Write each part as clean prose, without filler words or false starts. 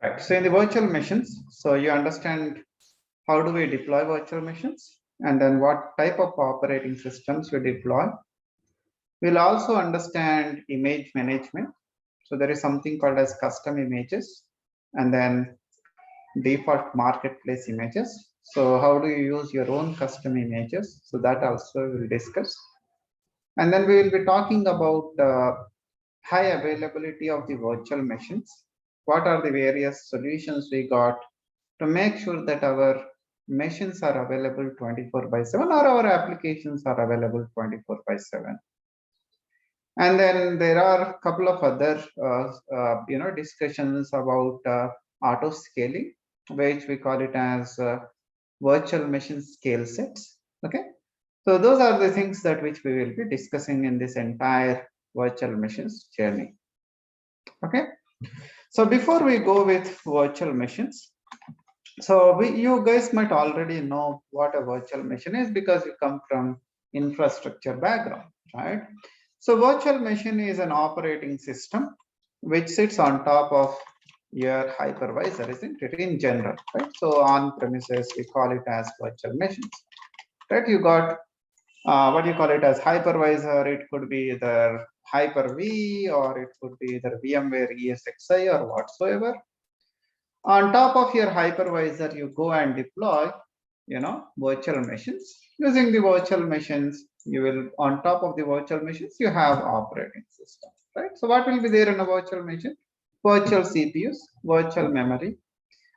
Right. So in the virtual machines, so you understand how do we deploy virtual machines and then what type of operating systems we deploy. We'll also understand image management. So there is something called as custom images and then default marketplace images. So how do you use your own custom images? So that also we'll discuss. And then we will be talking about high availability of the virtual machines. What are the various solutions we got to make sure that our machines are available 24 by 7 or our applications are available 24 by 7. And then there are a couple of other discussions about auto scaling, which we call it as virtual machine scale sets. Okay, so those are the things that which we will be discussing in this entire virtual machines journey. Okay, so before we go with virtual machines, so you guys might already know what a virtual machine is because you come from infrastructure background, right? So virtual machine is an operating system which sits on top of your hypervisor, isn't it, in general, right? So on premises, we call it as virtual machines, right? You got what do you call it as hypervisor? It could be either Hyper-V or it could be either VMware ESXi or whatsoever. On top of your hypervisor, you go and deploy, virtual machines. Using the virtual machines, you will, on top of the virtual machines, you have operating system, right? So what will be there in a virtual machine? Virtual CPUs, virtual memory,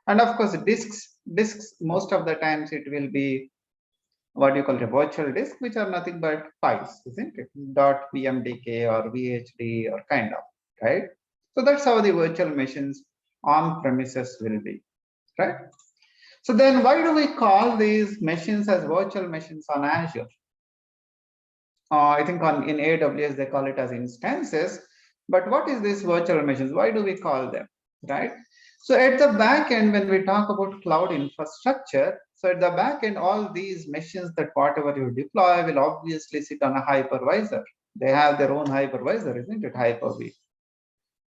and of course disks. Disks, most of the times it will be what you call a virtual disk, which are nothing but files, isn't it? .vmdk or VHD or kind of, right? So that's how the virtual machines on premises will be, right? So then why do we call these machines as virtual machines on Azure? I think in AWS, they call it as instances, but what is this virtual machines? Why do we call them, right? So at the back end, when we talk about cloud infrastructure, so at the back end, all these machines that whatever you deploy will obviously sit on a hypervisor. They have their own hypervisor, isn't it? Hyper-V.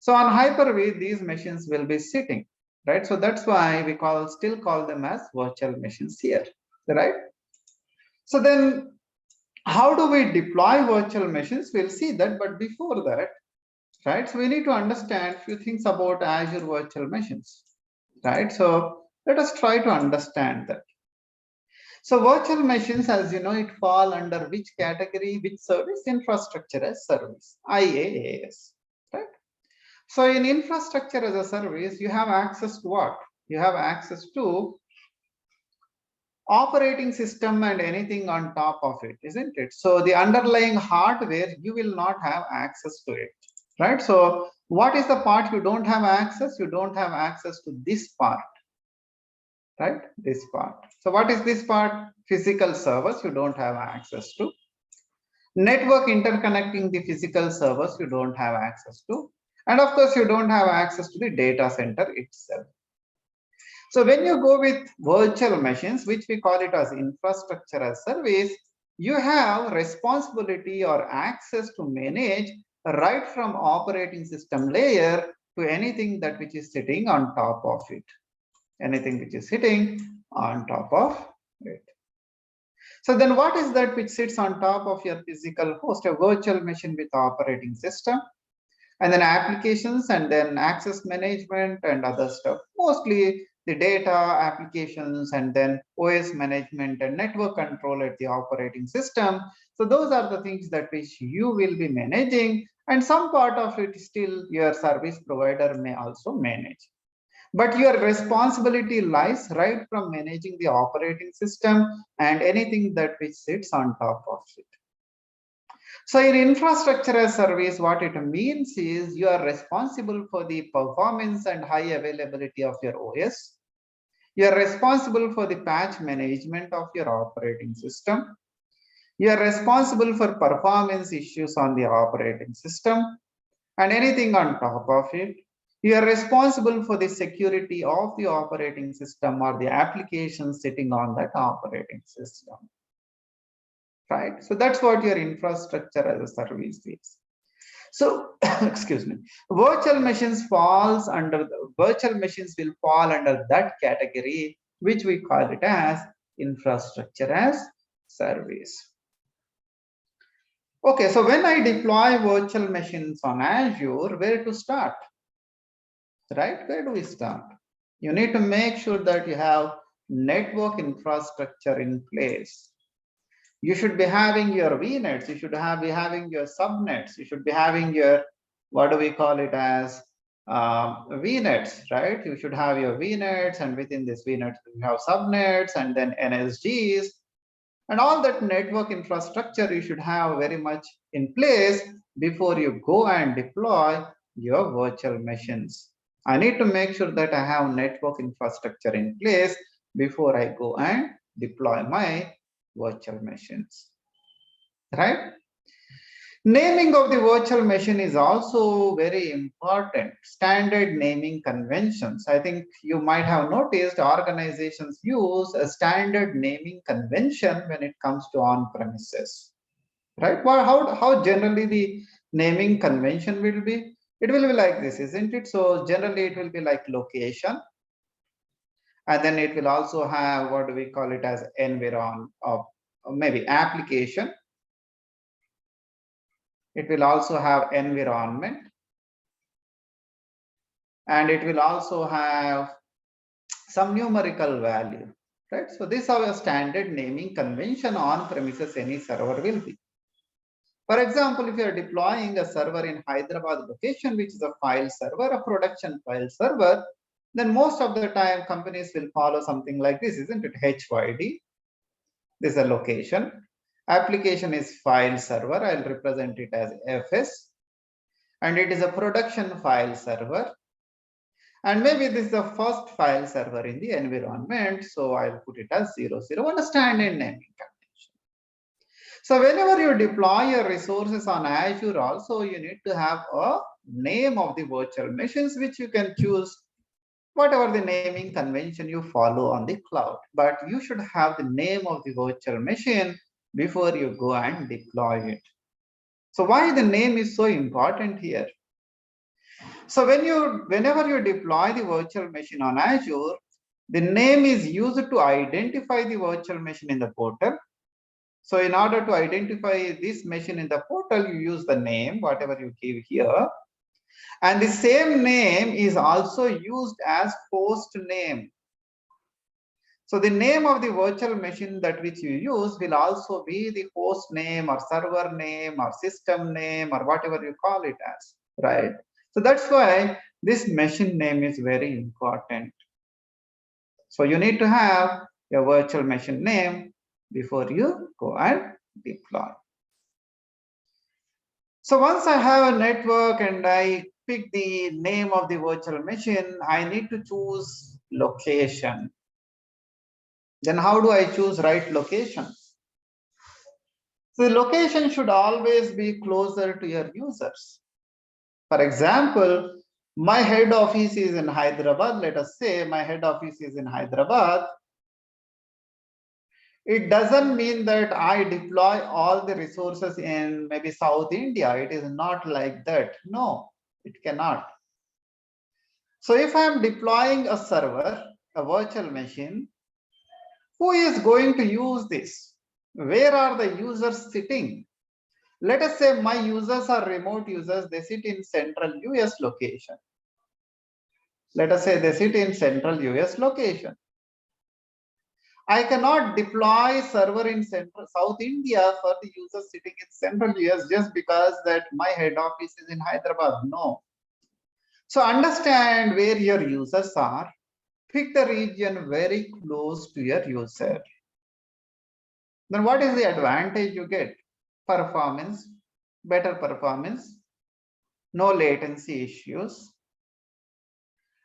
So on Hyper-V, these machines will be sitting, right? So that's why we still call them as virtual machines here, right? So then how do we deploy virtual machines? We'll see that, but before that, right, so we need to understand a few things about Azure virtual machines, right? So let us try to understand that. So virtual machines, as you know, it fall under which category, which service? Infrastructure as service, IaaS, right? So in infrastructure as a service, you have access to what? You have access to operating system and anything on top of it, isn't it? So the underlying hardware, you will not have access to it, right? So what is the part you don't have access? You don't have access to this part, right? This part. So what is this part? Physical servers you don't have access to. Network interconnecting the physical servers you don't have access to. And of course, you don't have access to the data center itself. So when you go with virtual machines, which we call it as infrastructure as service, you have responsibility or access to manage right from operating system layer to anything that which is sitting on top of it. Anything which is sitting on top of it. So then what is that which sits on top of your physical host? A virtual machine with operating system, and then applications, and then access management and other stuff. Mostly the data applications, and then OS management and network control at the operating system. So those are the things that which you will be managing, and some part of it still your service provider may also manage. But your responsibility lies right from managing the operating system and anything that which sits on top of it. So in infrastructure as service, what it means is you are responsible for the performance and high availability of your OS. You are responsible for the patch management of your operating system. You are responsible for performance issues on the operating system and anything on top of it. You are responsible for the security of the operating system or the application sitting on that operating system. Right? So that's what your infrastructure as a service is. So, excuse me, virtual machines falls under the virtual machines will fall under that category, which we call it as infrastructure as service. Okay, so when I deploy virtual machines on Azure, where to start? Right? Where do we start? You need to make sure that you have network infrastructure in place. You should be having your VNets, you should be having your subnets, you should be having your, what do we call it as, VNets, right? You should have your VNets, and within this VNets, you have subnets and then NSGs. And all that network infrastructure you should have very much in place before you go and deploy your virtual machines. I need to make sure that I have network infrastructure in place before I go and deploy my virtual machines, right? Naming of the virtual machine is also very important. Standard naming conventions. I think you might have noticed organizations use a standard naming convention when it comes to on-premises, right? Well, how generally the naming convention will be? It will be like this, isn't it? So generally it will be like location, and then it will also have, what do we call it as, environ, or maybe application. It will also have environment, and it will also have some numerical value, right? So this is how a standard naming convention on premises any server will be. For example, if you are deploying a server in Hyderabad location, which is a file server, a production file server, then most of the time companies will follow something like this, isn't it? HYD. This is a location. Application is file server. I'll represent it as FS. And it is a production file server. And maybe this is the first file server in the environment. So I'll put it as 00, and a standard naming convention. So whenever you deploy your resources on Azure also, you need to have a name of the virtual machines, which you can choose whatever the naming convention you follow on the cloud. But you should have the name of the virtual machine before you go and deploy it. So why the name is so important here? So whenever you deploy the virtual machine on Azure, the name is used to identify the virtual machine in the portal. So in order to identify this machine in the portal, you use the name, whatever you give here. And the same name is also used as host name. So the name of the virtual machine that which you use will also be the host name or server name or system name or whatever you call it as, right? So that's why this machine name is very important. So you need to have your virtual machine name before you go and deploy. So once I have a network and I pick the name of the virtual machine, I need to choose location. Then how do I choose right location? So the location should always be closer to your users. For example, my head office is in Hyderabad. Let us say my head office is in Hyderabad. It doesn't mean that I deploy all the resources in maybe South India. It is not like that. No, it cannot. So if I am deploying a server, a virtual machine, who is going to use this? Where are the users sitting? Let us say my users are remote users. They sit in central US location. Let us say they sit in central US location. I cannot deploy server in central South India for the users sitting in central US just because that my head office is in Hyderabad. No. So understand where your users are. Pick the region very close to your user. Then what is the advantage you get? Performance, better performance, no latency issues.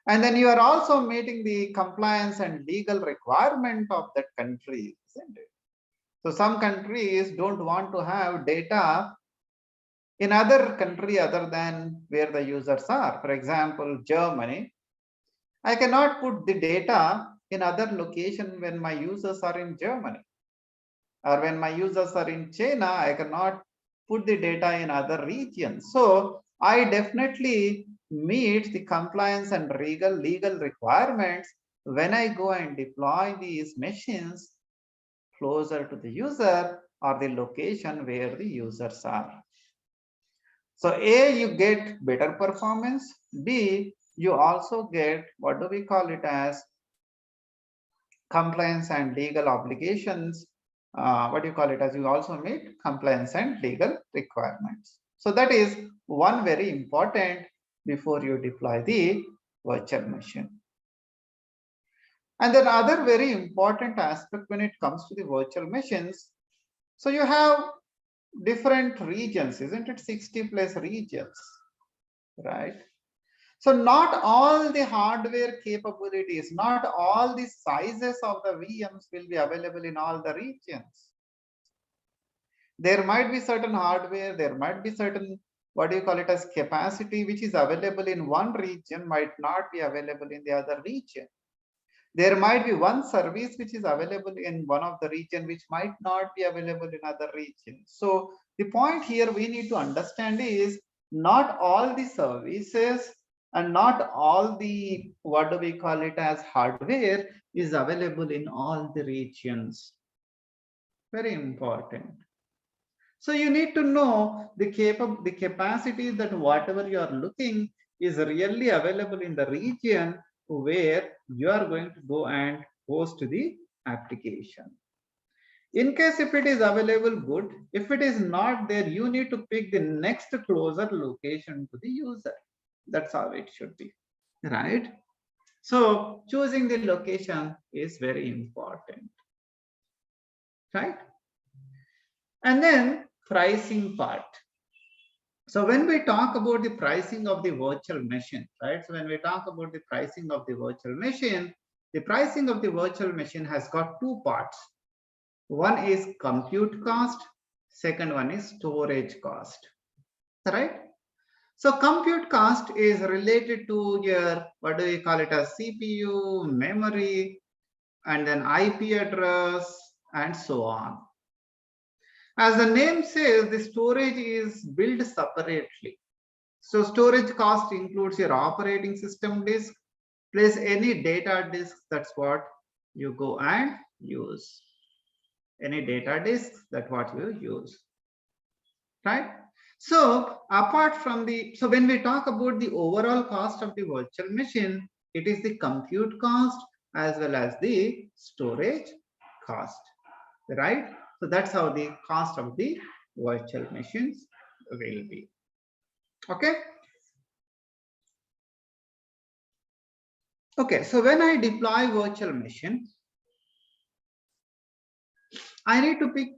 And then you are also meeting the compliance and legal requirement of that country, isn't it? So some countries don't want to have data in other country other than where the users are. For example, Germany. I cannot put the data in other location when my users are in Germany. Or when my users are in China, I cannot put the data in other regions. So I definitely meet the compliance and legal requirements when I go and deploy these machines closer to the user or the location where the users are. So A, you get better performance. B, you also get, what do we call it as, compliance and legal obligations. What do you call it as, you also meet compliance and legal requirements. So that is one very important before you deploy the virtual machine. And then other very important aspect when it comes to the virtual machines. So you have different regions, isn't it? 60 plus regions, right? So not all the hardware capabilities, not all the sizes of the VMs will be available in all the regions. There might be certain hardware, there might be certain, what do you call it as, capacity, which is available in one region might not be available in the other region. There might be one service which is available in one of the region which might not be available in other regions. So the point here we need to understand is not all the services and not all the, what do we call it as, hardware is available in all the regions. Very important. So you need to know the capacity that whatever you are looking is really available in the region where you are going to go and host the application. In case if it is available, good. If it is not there, you need to pick the next closer location to the user. That's how it should be, right? So choosing the location is very important, right? And then pricing part. So when we talk about the pricing of the virtual machine, right? So when we talk about the pricing of the virtual machine, the pricing of the virtual machine has got two parts. One is compute cost, second one is storage cost, right? So compute cost is related to your, what do we call it as, CPU, memory, and then IP address, and so on. As the name says, the storage is built separately. So storage cost includes your operating system disk plus any data disk. That's what you go and use. Any data disk, that's what you use, right? So apart from the, so when we talk about the overall cost of the virtual machine, it is the compute cost as well as the storage cost, right? So that's how the cost of the virtual machines will be. Okay. Okay, so when I deploy virtual machine, I need to pick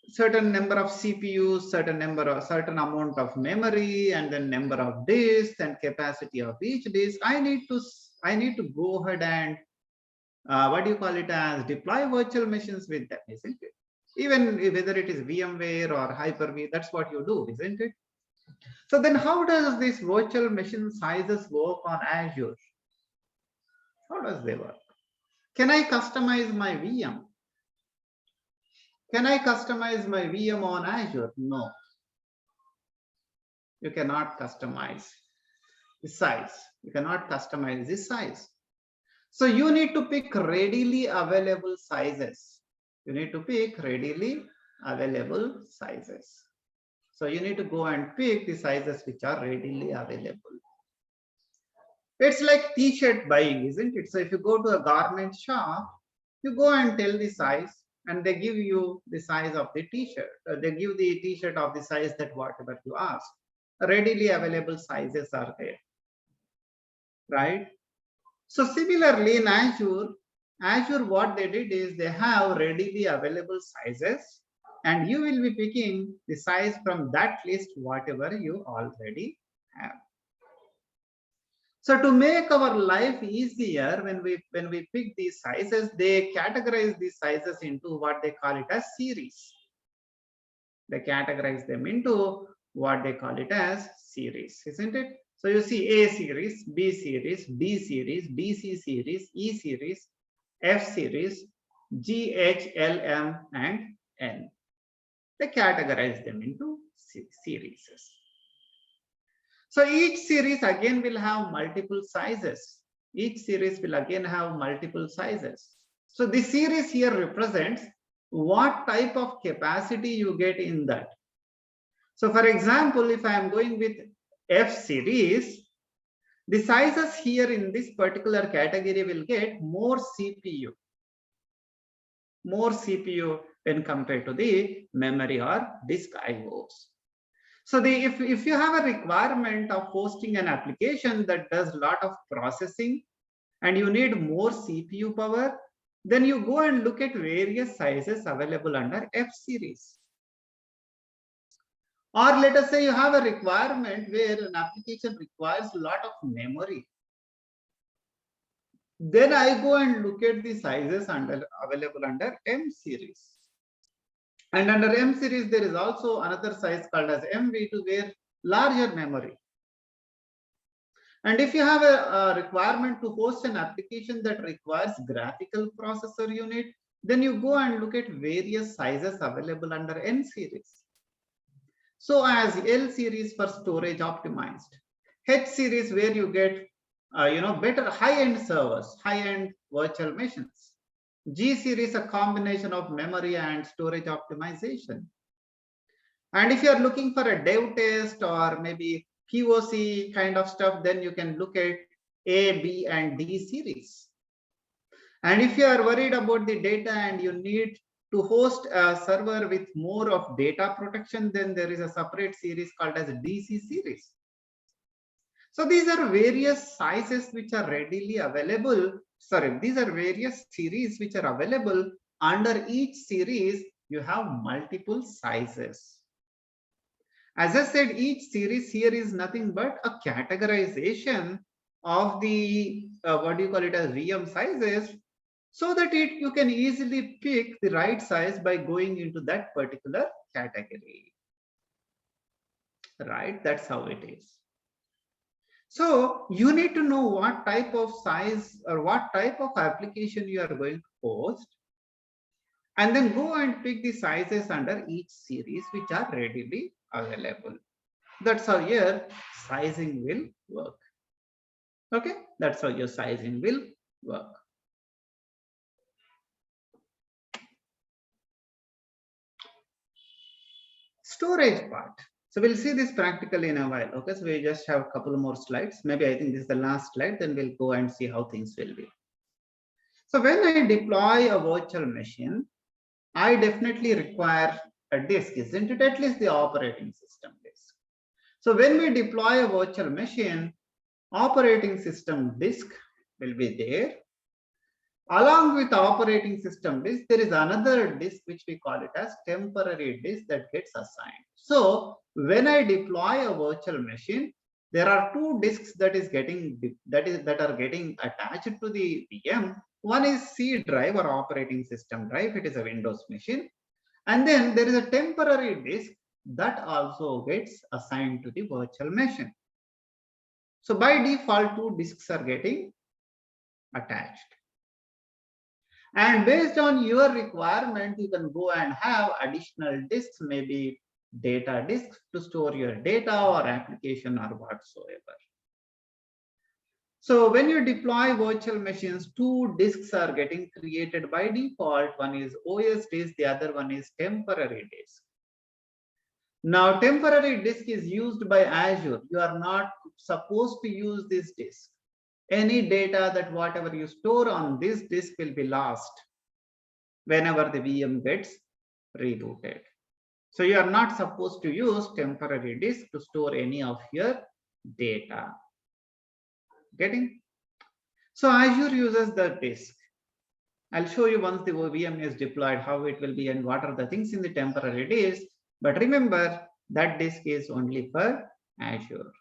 certain number of CPUs, certain amount of memory, and then number of disks and capacity of each disk. I need to go ahead and what do you call it as, deploy virtual machines with them, isn't it? Even whether it is VMware or Hyper-V, that's what you do, isn't it? So then how does this virtual machine sizes work on Azure? How does they work? Can I customize my VM? Can I customize my VM on Azure? No. You cannot customize the size. You cannot customize the size. So you need to pick readily available sizes. You need to pick readily available sizes. So you need to go and pick the sizes which are readily available. It's like t-shirt buying, isn't it? So if you go to a garment shop, you go and tell the size and they give you the size of the t-shirt. They give the t-shirt of the size that whatever you ask. Readily available sizes are there, right? So similarly in Azure what they did is they have readily available sizes and you will be picking the size from that list whatever you already have. So to make our life easier, when we pick these sizes, they categorize these sizes into what they call it as series. They categorize them into what they call it as series, isn't it? So you see A series, B series, D series, BC series, E series, F series, G, H, L, M, and N. They categorize them into series. So each series again will have multiple sizes. Each series will again have multiple sizes. So this series here represents what type of capacity you get in that. So for example, if I am going with F series, the sizes here in this particular category will get more CPU when compared to the memory or disk IOs. So if you have a requirement of hosting an application that does a lot of processing and you need more CPU power, then you go and look at various sizes available under F series. Or let us say you have a requirement where an application requires a lot of memory. Then I go and look at the sizes available under M series. And under M series, there is also another size called as MV2 where larger memory. And if you have a requirement to host an application that requires graphical processor unit, then you go and look at various sizes available under N series. So as L series for storage optimized, H series where you get better high-end servers, high-end virtual machines. G series a combination of memory and storage optimization. And if you are looking for a dev test or maybe POC kind of stuff, then you can look at A, B, and D series. And if you are worried about the data and you need to host a server with more of data protection, then there is a separate series called as DC series. So these are various sizes which are readily available. Sorry, these are various series which are available. Under each series, you have multiple sizes. As I said, each series here is nothing but a categorization of the what do you call it as VM sizes, so that you can easily pick the right size by going into that particular category. Right? That's how it is. So you need to know what type of size or what type of application you are going to host, and then go and pick the sizes under each series which are readily available. That's how your sizing will work. Okay, that's how your sizing will work. Storage part. So we'll see this practically in a while. Okay, so we just have a couple more slides. Maybe I think this is the last slide, then we'll go and see how things will be. So when I deploy a virtual machine, I definitely require a disk, isn't it? At least the operating system disk. So when we deploy a virtual machine, operating system disk will be there. Along with operating system disk, there is another disk which we call it as temporary disk that gets assigned. So when I deploy a virtual machine, there are two disks that are getting attached to the VM. One is C drive or operating system drive. It is a Windows machine. And then there is a temporary disk that also gets assigned to the virtual machine. So by default, two disks are getting attached. And based on your requirement, you can go and have additional disks, maybe data disks to store your data or application or whatsoever. So when you deploy virtual machines, two disks are getting created by default. One is OS disk, the other one is temporary disk. Now, temporary disk is used by Azure. You are not supposed to use this disk. Any data that whatever you store on this disk will be lost whenever the VM gets rebooted. So you are not supposed to use temporary disk to store any of your data. Getting? So Azure uses the disk. I'll show you once the VM is deployed how it will be and what are the things in the temporary disk. But remember that disk is only for Azure.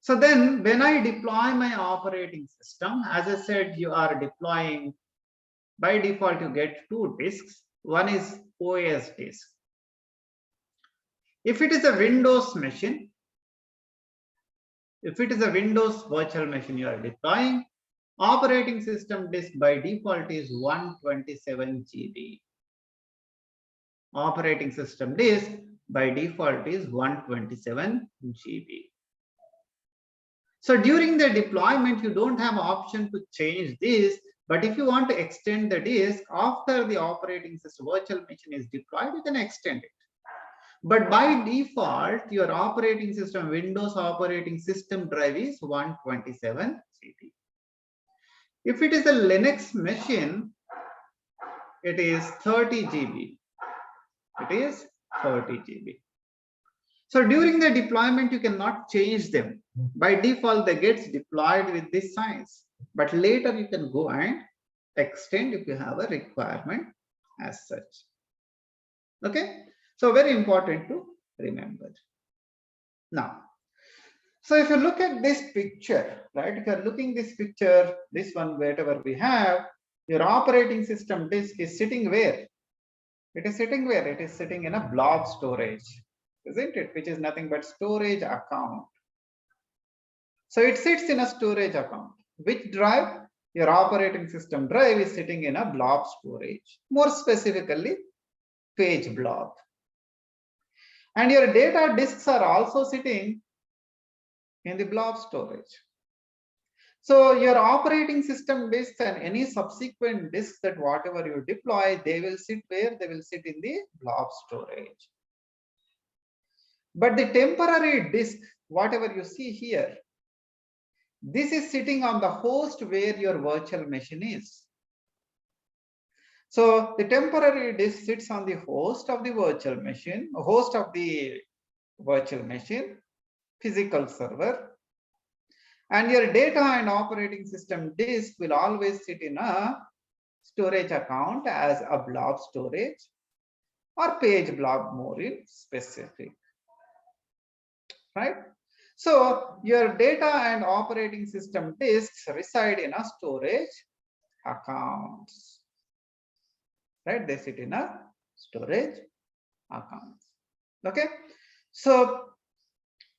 So then when I deploy my operating system, as I said, you are deploying by default, you get two disks. One is OS disk. If it is a Windows machine, if it is a Windows virtual machine you are deploying, operating system disk by default is 127 GB. Operating system disk by default is 127 GB. So during the deployment, you don't have option to change this, but if you want to extend the disk after the operating system virtual machine is deployed, you can extend it. But by default, your operating system, Windows operating system drive is 127 GB. If it is a Linux machine, it is 30 GB. It is 30 GB. So during the deployment, you cannot change them. By default, they get deployed with this size. But later you can go and extend if you have a requirement as such. Okay. So very important to remember. Now, so if you look at this picture, right? If you're looking this picture, this one, whatever we have, your operating system disk is sitting where? It is sitting where? It is sitting in a blob storage, isn't it? Which is nothing but storage account. So it sits in a storage account. Which drive? Your operating system drive is sitting in a blob storage. More specifically, page blob. And your data disks are also sitting in the blob storage. So your operating system disks and any subsequent disks that whatever you deploy, they will sit where? They will sit in the blob storage. But the temporary disk, whatever you see here, this is sitting on the host where your virtual machine is. So the temporary disk sits on the host of the virtual machine, physical server, and your data and operating system disk will always sit in a storage account as a blob storage or page blob more in specific, right? So your data and operating system disks reside in a storage accounts, right? They sit in a storage accounts. Okay, so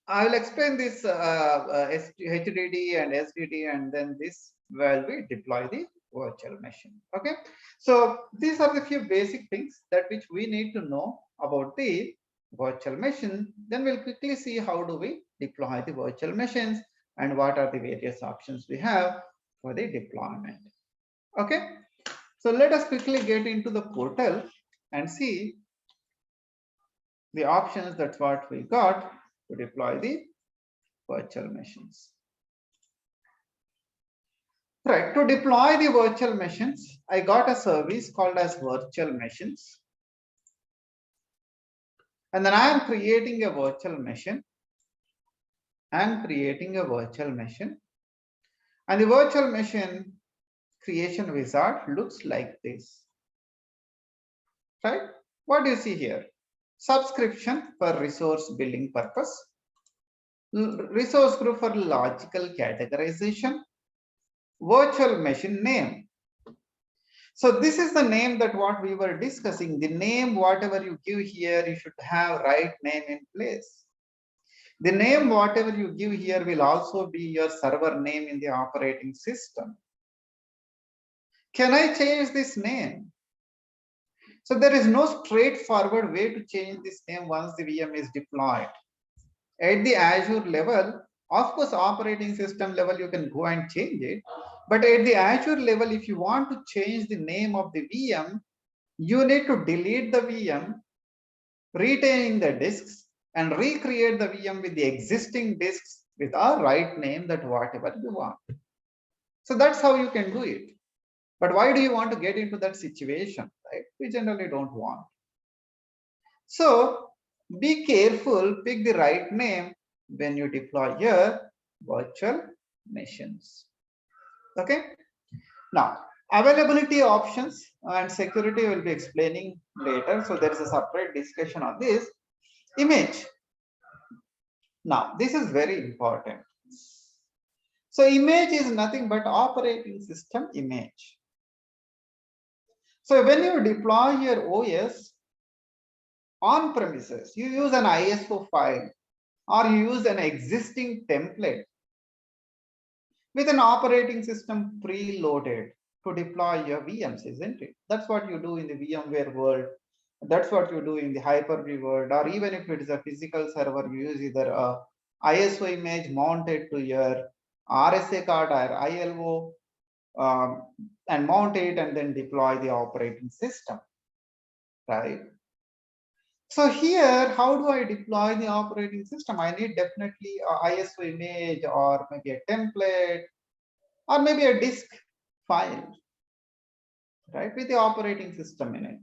I will explain this HDD and SDD, and then this while we deploy the virtual machine. Okay, so these are the few basic things that which we need to know about the virtual machine. Then we'll quickly see how do we deploy the virtual machines and what are the various options we have for the deployment. Okay, so let us quickly get into the portal and see the options. That's what we got to deploy the virtual machines. Right, to deploy the virtual machines, I got a service called as virtual machines. And then I am creating a virtual machine. And the virtual machine creation wizard looks like this. Right? What do you see here? Subscription for resource building purpose. Resource group for logical categorization. Virtual machine name. So this is the name that what we were discussing. The name, whatever you give here, you should have right name in place. The name, whatever you give here, will also be your server name in the operating system. Can I change this name? So there is no straightforward way to change this name once the VM is deployed. At the Azure level, of course, operating system level, you can go and change it. But at the Azure level, if you want to change the name of the VM, you need to delete the VM, retaining the disks, and recreate the VM with the existing disks with a right name that whatever you want. So that's how you can do it. But why do you want to get into that situation, right? We generally don't want. So be careful, pick the right name when you deploy your virtual machines. Okay. Now, availability options and security will be explaining later. So there is a separate discussion on this. Image. Now, this is very important. So image is nothing but operating system image. So when you deploy your OS on premises, you use an ISO file or you use an existing template with an operating system preloaded to deploy your VMs, isn't it? That's what you do in the VMware world. That's what you do in the Hyper-V world, or even if it is a physical server, you use either a ISO image mounted to your RSA card or ILO, and mount it and then deploy the operating system, right? So here, how do I deploy the operating system? I need definitely a ISO image or maybe a template or maybe a disk file, right, with the operating system in it.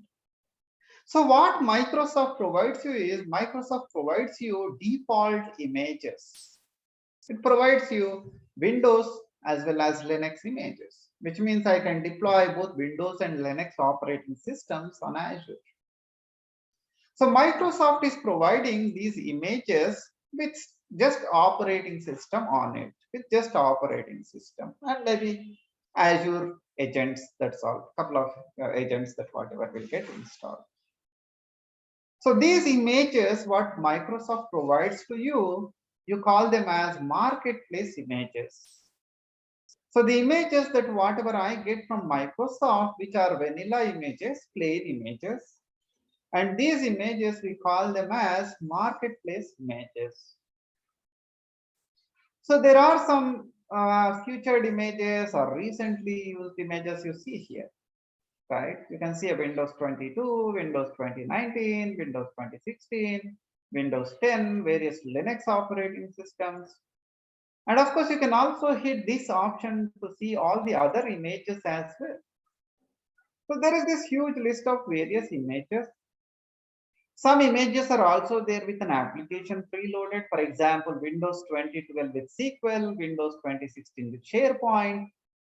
So what Microsoft provides you is Microsoft provides you default images. It provides you Windows as well as Linux images, which means I can deploy both Windows and Linux operating systems on Azure. So Microsoft is providing these images with just operating system on it, with just operating system and maybe Azure agents, that's all, couple of agents that whatever will get installed. So these images, what Microsoft provides to you, you call them as marketplace images. So the images that whatever I get from Microsoft, which are vanilla images, plain images, and these images we call them as marketplace images. So there are some featured images or recently used images you see here, right? You can see a Windows 22, Windows 2019, Windows 2016, Windows 10, various Linux operating systems. And of course, you can also hit this option to see all the other images as well. So there is this huge list of various images. Some images are also there with an application preloaded. For example, Windows 2012 with SQL, Windows 2016 with SharePoint,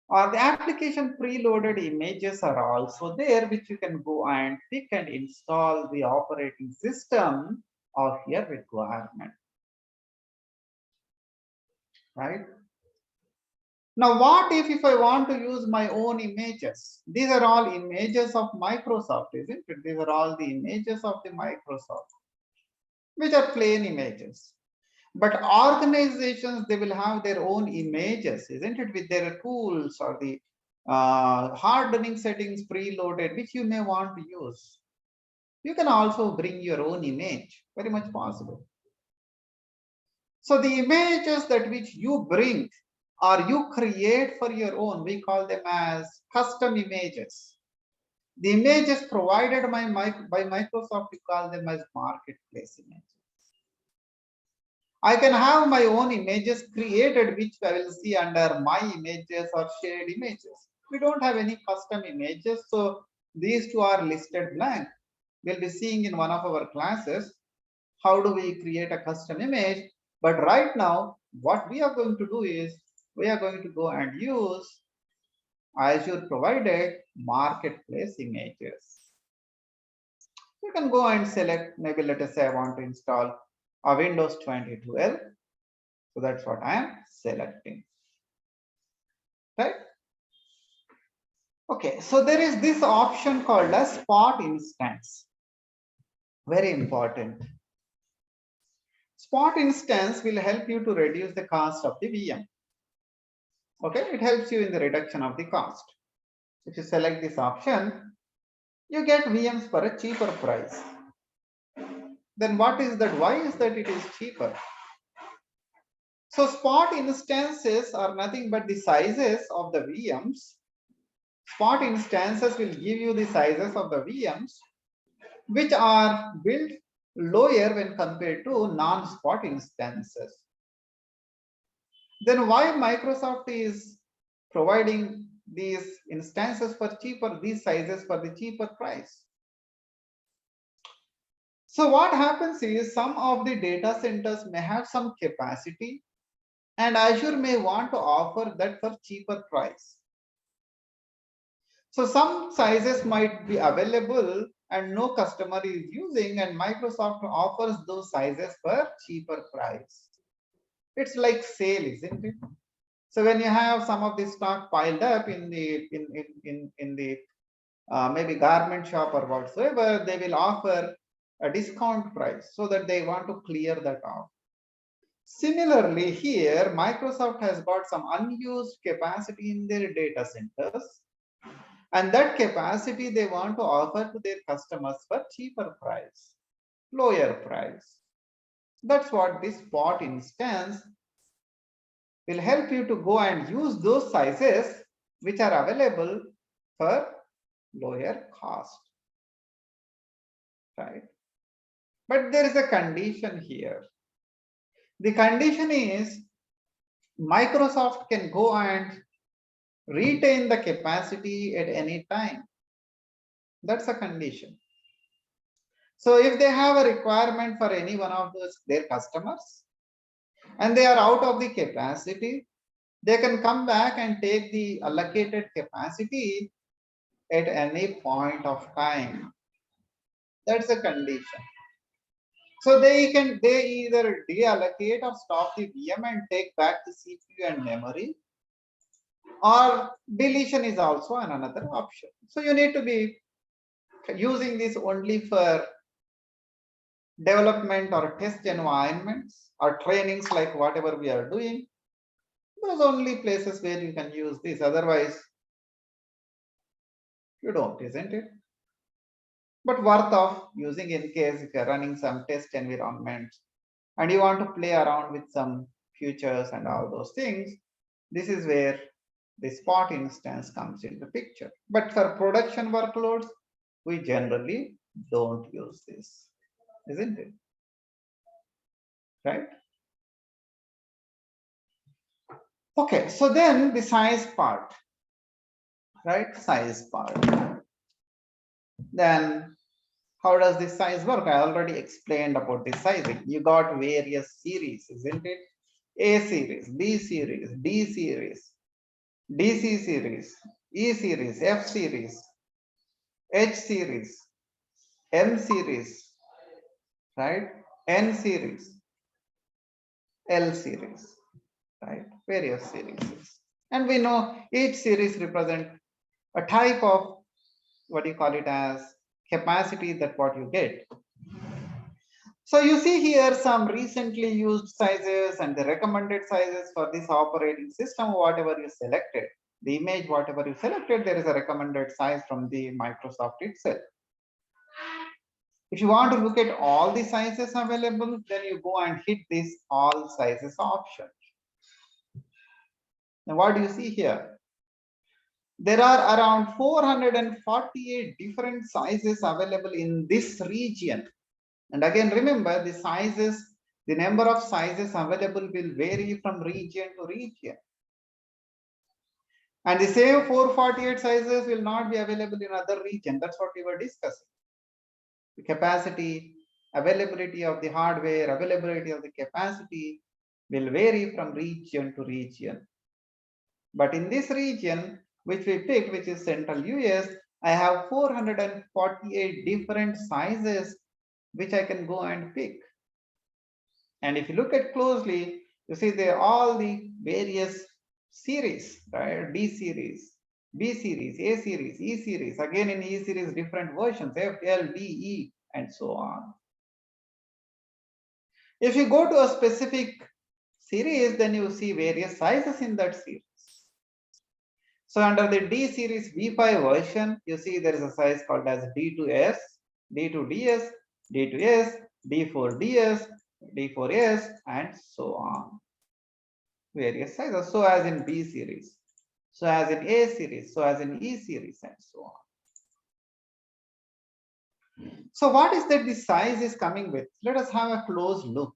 or the application preloaded images are also there, which you can go and pick and install the operating system of your requirement, right? Now, what if I want to use my own images? These are all images of Microsoft, isn't it? These are all the images of the Microsoft, which are plain images. But organizations, they will have their own images, isn't it, with their tools or the hardening settings preloaded, which you may want to use. You can also bring your own image, very much possible. So the images that which you bring or you create for your own, we call them as custom images. The images provided by Microsoft, we call them as marketplace images. I can have my own images created, which I will see under my images or shared images. We don't have any custom images, so these two are listed blank. We'll be seeing in one of our classes, how do we create a custom image? But right now, what we are going to do is, we are going to go and use Azure provided marketplace images. You can go and select, maybe let us say I want to install a Windows 2012. So that's what I am selecting, right? Okay, so there is this option called as spot instance. Very important. Spot instance will help you to reduce the cost of the VM. Okay, it helps you in the reduction of the cost. If you select this option, you get VMs for a cheaper price. Then what is that? Why is that it is cheaper? So spot instances are nothing but the sizes of the VMs. Spot instances will give you the sizes of the VMs, which are built lower when compared to non-spot instances. Then why Microsoft is providing these instances for cheaper, these sizes for the cheaper price? So what happens is some of the data centers may have some capacity and Azure may want to offer that for cheaper price. So some sizes might be available and no customer is using, and Microsoft offers those sizes for cheaper price. It's like sale, isn't it? So when you have some of the stock piled up in the maybe garment shop or whatsoever, they will offer a discount price so that they want to clear that off. Similarly, here Microsoft has got some unused capacity in their data centers, And that capacity they want to offer to their customers for cheaper price, lower price. That's what this spot instance will help you to go and use those sizes which are available for lower cost, right? But there is a condition here. The condition is Microsoft can go and retain the capacity at any time. That's a condition. So if they have a requirement for any one of those their customers and they are out of the capacity, they can come back and take the allocated capacity at any point of time. That's a condition. So they either deallocate or stop the VM and take back the CPU and memory, or deletion is also another option. So you need to be using this only for development or test environments or trainings like whatever we are doing. Those only places where you can use this. Otherwise, you don't, isn't it? But worth of using in case if you're running some test environments and you want to play around with some futures and all those things, this is where the spot instance comes into picture. But for production workloads, we generally don't use this, isn't it? Right? Okay, so then the size part, right? Size part. Then how does this size work? I already explained about the sizing. You got various series, isn't it? A series, B series, D series, DC series, E series, F series, H series, M series, right? N series, L series, right? Various series. And we know each series represent a type of what you call it as capacity that what you get. So you see here some recently used sizes and the recommended sizes for this operating system, whatever you selected, the image, whatever you selected, there is a recommended size from the Microsoft itself. If you want to look at all the sizes available, then you go and hit this all sizes option. Now what do you see here? There are around 448 different sizes available in this region. And again, remember the sizes, the number of sizes available will vary from region to region. And the same 448 sizes will not be available in other region. That's what we were discussing. The capacity, availability of the hardware, availability of the capacity will vary from region to region. But in this region, which we picked, which is Central US, I have 448 different sizes which I can go and pick. And if you look at closely, you see they are all the various series, right? D series, B series, A series, E series. Again, in E series, different versions, F, L, D, E, and so on. If you go to a specific series, then you see various sizes in that series. So under the D series V5 version, you see there is a size called as D2S, D2DS, D2S, D4DS, D4S, and so on. Various sizes. So as in B series, so as in A series, so as in E series, and so on. So what is that the size is coming with? Let us have a close look.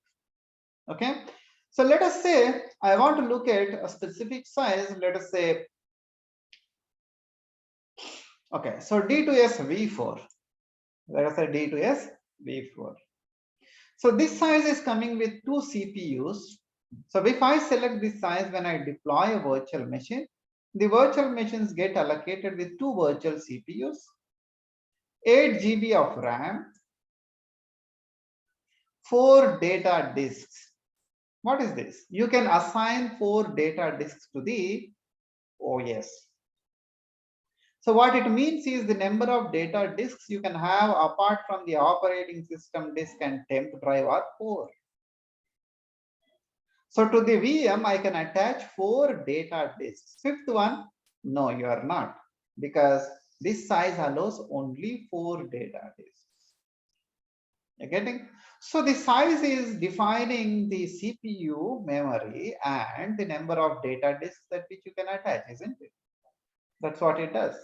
Okay. So let us say I want to look at a specific size. Let us say, okay, so D2S V4. Let us say D2S V4. So this size is coming with 2 CPUs. So if I select this size when I deploy a virtual machine, the virtual machines get allocated with 2 virtual CPUs, 8 GB of RAM, 4 data disks. What is this? You can assign 4 data disks to the OS. So what it means is the number of data disks you can have apart from the operating system disk and temp drive are 4. So to the VM, I can attach 4 data disks. Fifth one, no, you are not, because This size allows only 4 data disks. You're getting? So the size is defining the CPU memory and the number of data disks that which you can attach, isn't it? That's what it does.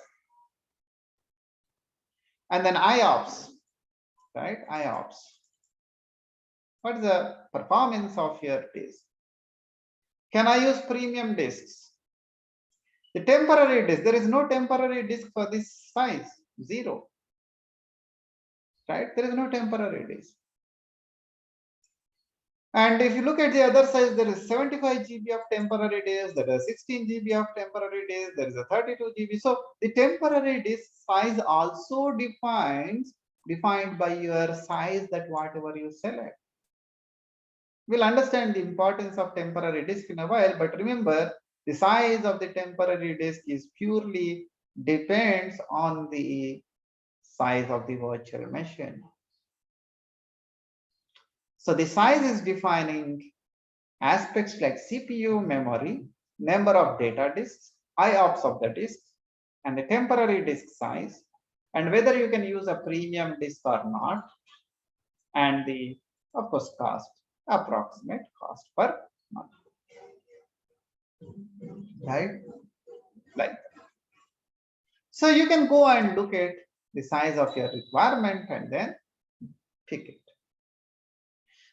And then IOPS, right? IOPS. What is the performance of your disk? Can I use premium disks? The temporary disk, there is no temporary disk for this size, 0. Right? There is no temporary disk. And if you look at the other size, there is 75 GB of temporary disk, there is 16 GB of temporary disk, there is a 32 GB. So the temporary disk size also defined by your size that whatever you select. We'll understand the importance of temporary disk in a while, but remember the size of the temporary disk is purely depends on the size of the virtual machine. So the size is defining aspects like CPU memory, number of data disks, IOPS of the disk, and the temporary disk size, and whether you can use a premium disk or not, and the, of course, cost, approximate cost per month. Right? Like that. So you can go and look at the size of your requirement and then pick it.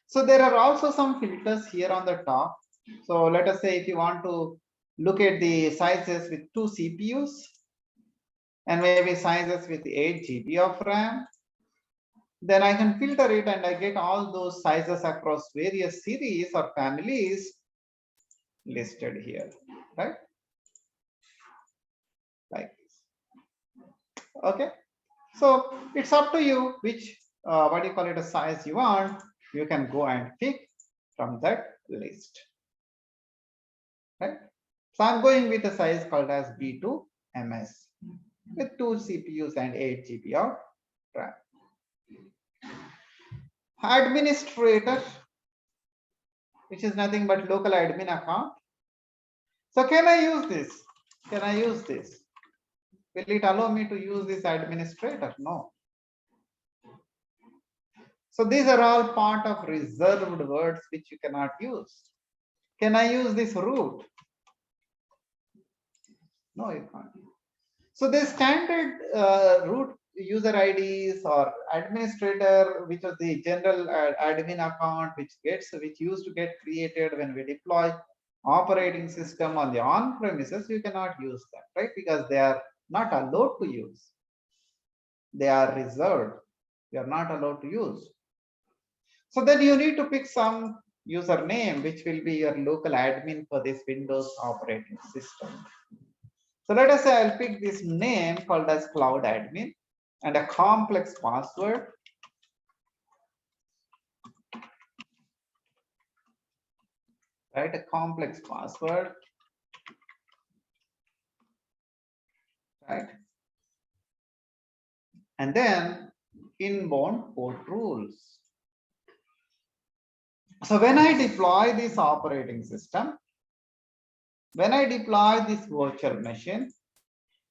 So there are also some filters here on the top. So let us say if you want to look at the sizes with 2 CPUs and maybe sizes with 8 GB of RAM, then I can filter it and I get all those sizes across various series or families listed here, right? Like this. Okay. So it's up to you which, what do you call it, a size you want. You can go and pick from that list. Right? So I'm going with a size called as B2MS with 2 CPUs and 8 GB of RAM. Administrator, which is nothing but local admin account. So can I use this? Can I use this? Will it allow me to use this administrator? No. So these are all part of reserved words which you cannot use. Can I use this root? No, you can't. So the standard root user IDs or administrator, which is the general admin account, which used to get created when we deploy operating system on the on-premises, you cannot use that, right? Because they are not allowed to use. They are reserved. You are not allowed to use. So then you need to pick some username, which will be your local admin for this Windows operating system. So let us say I'll pick this name called as cloud admin and a complex password. Right, a complex password. Right. And then inbound port rules. So when I deploy this operating system, when I deploy this virtual machine,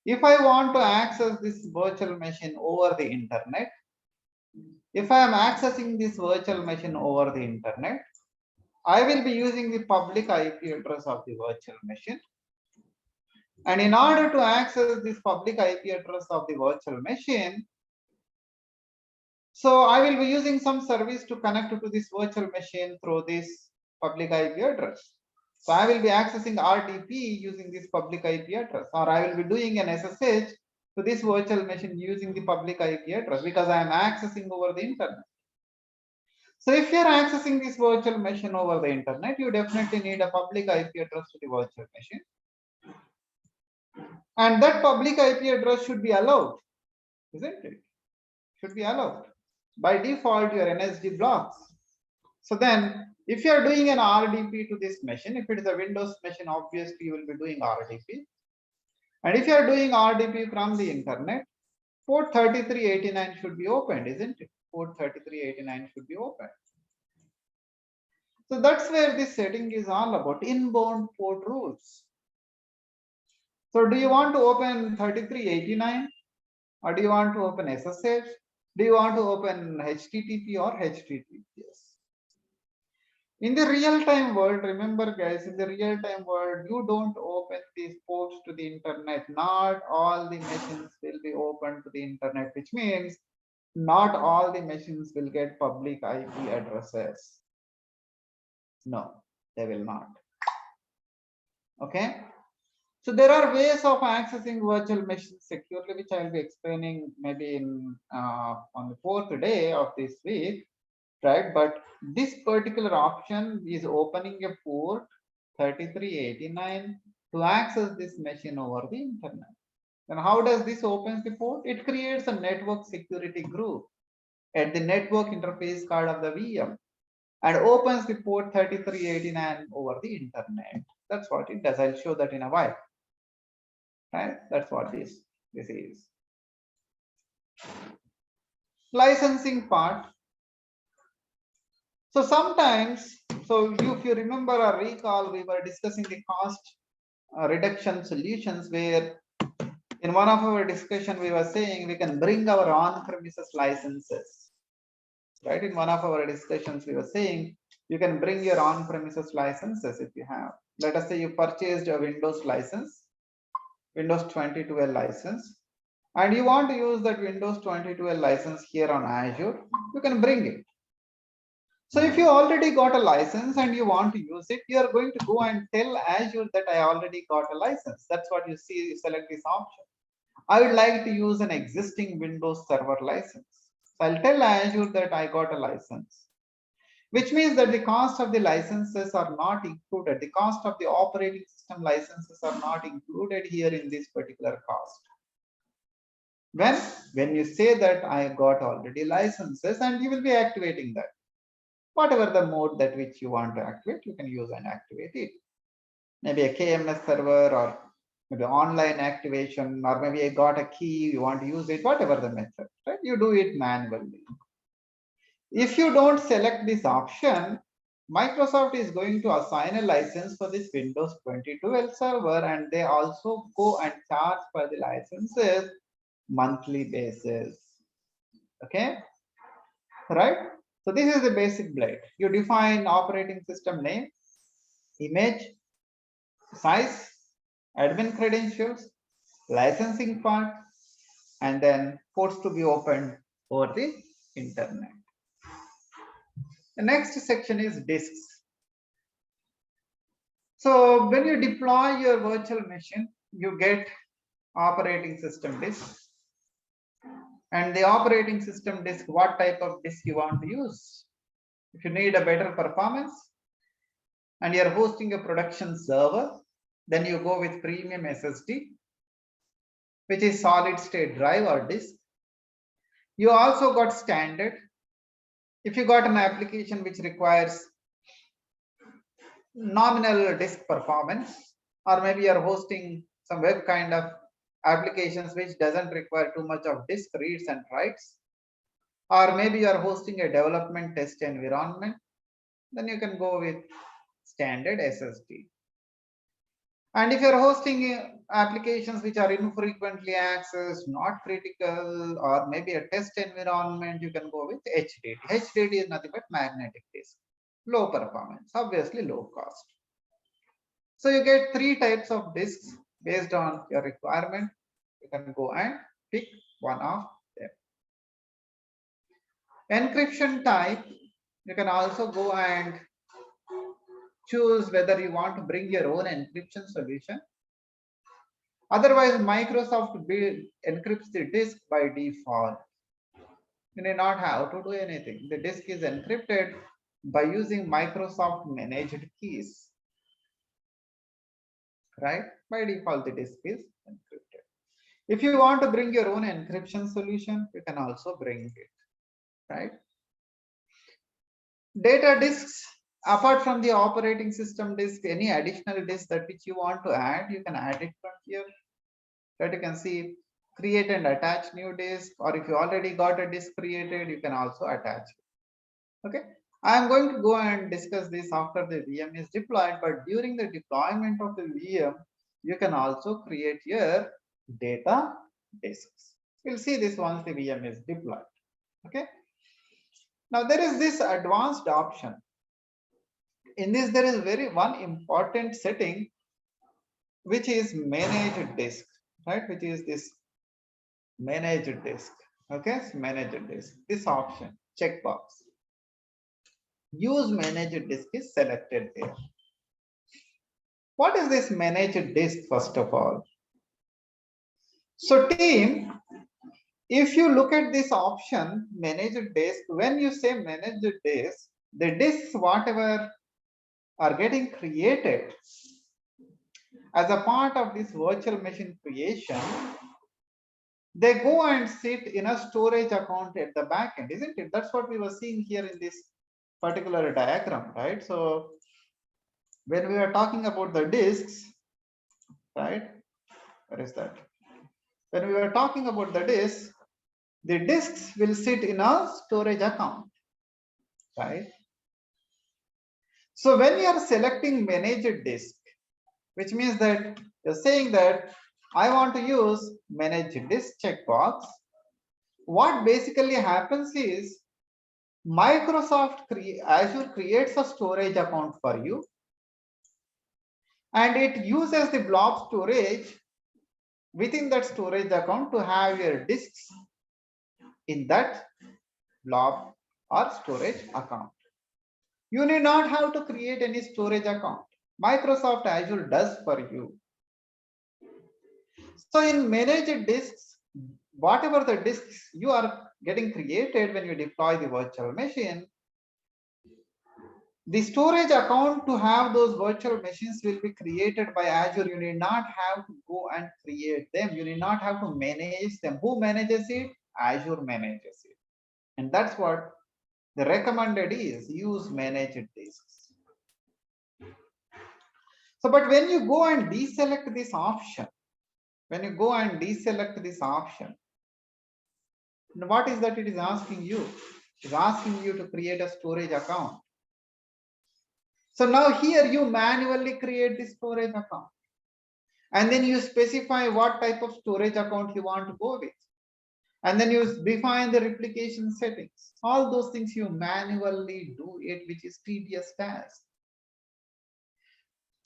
if I want to access this virtual machine over the internet, if I am accessing this virtual machine over the internet, I will be using the public IP address of the virtual machine. And in order to access this public IP address of the virtual machine, so I will be using some service to connect to this virtual machine through this public IP address. So I will be accessing RDP using this public IP address, or I will be doing an SSH to this virtual machine using the public IP address because I am accessing over the internet. So if you are accessing this virtual machine over the internet, you definitely need a public IP address to the virtual machine. And that public IP address should be allowed, isn't it? Should be allowed. By default, your NSD blocks. So then if you are doing an RDP to this machine, if it is a Windows machine, obviously you will be doing RDP. And if you are doing RDP from the internet, port 3389 should be opened, isn't it? Port 3389 should be opened. So that's where this setting is all about, inbound port rules. So do you want to open 3389 or do you want to open SSH? Do you want to open HTTP or HTTPS? In the real-time world, remember guys, in the real-time world, you don't open these ports to the internet. Not all the machines will be open to the internet, which means not all the machines will get public IP addresses. No, they will not. Okay. So there are ways of accessing virtual machines securely, which I will be explaining maybe in on the 4th day of this week, right? But this particular option is opening a port 3389 to access this machine over the internet. And how does this open the port? It creates a network security group at the network interface card of the VM and opens the port 3389 over the internet. That's what it does. I'll show that in a while. Right? That's what this is. Licensing part. So sometimes, so if you remember or recall, we were discussing the cost reduction solutions where in one of our discussion we were saying we can bring our on-premises licenses. Right? In one of our discussions we were saying you can bring your on-premises licenses if you have. Let us say you purchased a Windows license, Windows 2012 license, and you want to use that Windows 2012 license here on Azure, you can bring it. So if you already got a license and you want to use it, you are going to go and tell Azure that I already got a license. That's what you see, you select this option. I would like to use an existing Windows Server license. So I'll tell Azure that I got a license, which means that the cost of the licenses are not included. The cost of the operating system licenses are not included here in this particular cost. When you say that I got already licenses and you will be activating that. Whatever the mode that which you want to activate, you can use and activate it. Maybe a KMS server or maybe online activation, or maybe I got a key, you want to use it, whatever the method, right? You do it manually. If you don't select this option, Microsoft is going to assign a license for this Windows 2012 server, and they also go and charge for the licenses monthly basis. Okay, right? So this is the basic blade. You define operating system name, image, size, admin credentials, licensing part, and then ports to be opened over the internet. The next section is disks. So when you deploy your virtual machine, you get operating system disk. And the operating system disk, what type of disk you want to use. If you need a better performance and you're hosting a production server, then you go with premium SSD, which is solid state drive or disk. You also got standard. If you got an application which requires nominal disk performance, or maybe you're hosting some web kind of applications which doesn't require too much of disk reads and writes, or maybe you're hosting a development test environment, then you can go with standard SSD. And if you're hosting applications which are infrequently accessed, not critical, or maybe a test environment, you can go with HDD. HDD is nothing but magnetic disk. Low performance, obviously low cost. So you get 3 types of disks based on your requirement. You can go and pick one of them. Encryption type, you can also go and choose whether you want to bring your own encryption solution. Otherwise, Microsoft encrypts the disk by default. You may not have to do anything. The disk is encrypted by using Microsoft managed keys. Right? By default, the disk is encrypted. If you want to bring your own encryption solution, you can also bring it. Right? Data disks, apart from the operating system disk, any additional disk that which you want to add, you can add it from here. Right? You can see create and attach new disk, or if you already got a disk created, you can also attach it. Okay. I am going to go and discuss this after the VM is deployed, but during the deployment of the VM, you can also create your data disks. We'll see this once the VM is deployed. Okay. Now there is this advanced option. In this, there is one important setting, which is managed disk, right? Which is this managed disk. Okay, so managed disk. This option, checkbox. Use managed disk is selected there. What is this managed disk first of all? So team, if you look at this option, managed disk, when you say managed disk, the disks whatever are getting created as a part of this virtual machine creation, they go and sit in a storage account at the back end, isn't it? That's what we were seeing here in this particular diagram, right? So when we are talking about the disks, right? Where is that? When we are talking about the disks will sit in a storage account, right? So when you are selecting managed disk, which means that you're saying that I want to use managed disk checkbox, what basically happens is Microsoft Azure creates a storage account for you, and it uses the blob storage within that storage account to have your disks in that blob or storage account. You need not have to create any storage account. Microsoft Azure does for you. So in managed disks, whatever the disks you are getting created when you deploy the virtual machine, the storage account to have those virtual machines will be created by Azure. You need not have to go and create them. You need not have to manage them. Who manages it? Azure manages it. And that's what the recommended is, use managed disks. So, but when you go and deselect this option, what is that it is asking you? It's asking you to create a storage account. So now here you manually create the storage account. And then you specify what type of storage account you want to go with. And then you define the replication settings. All those things you manually do it, which is tedious task.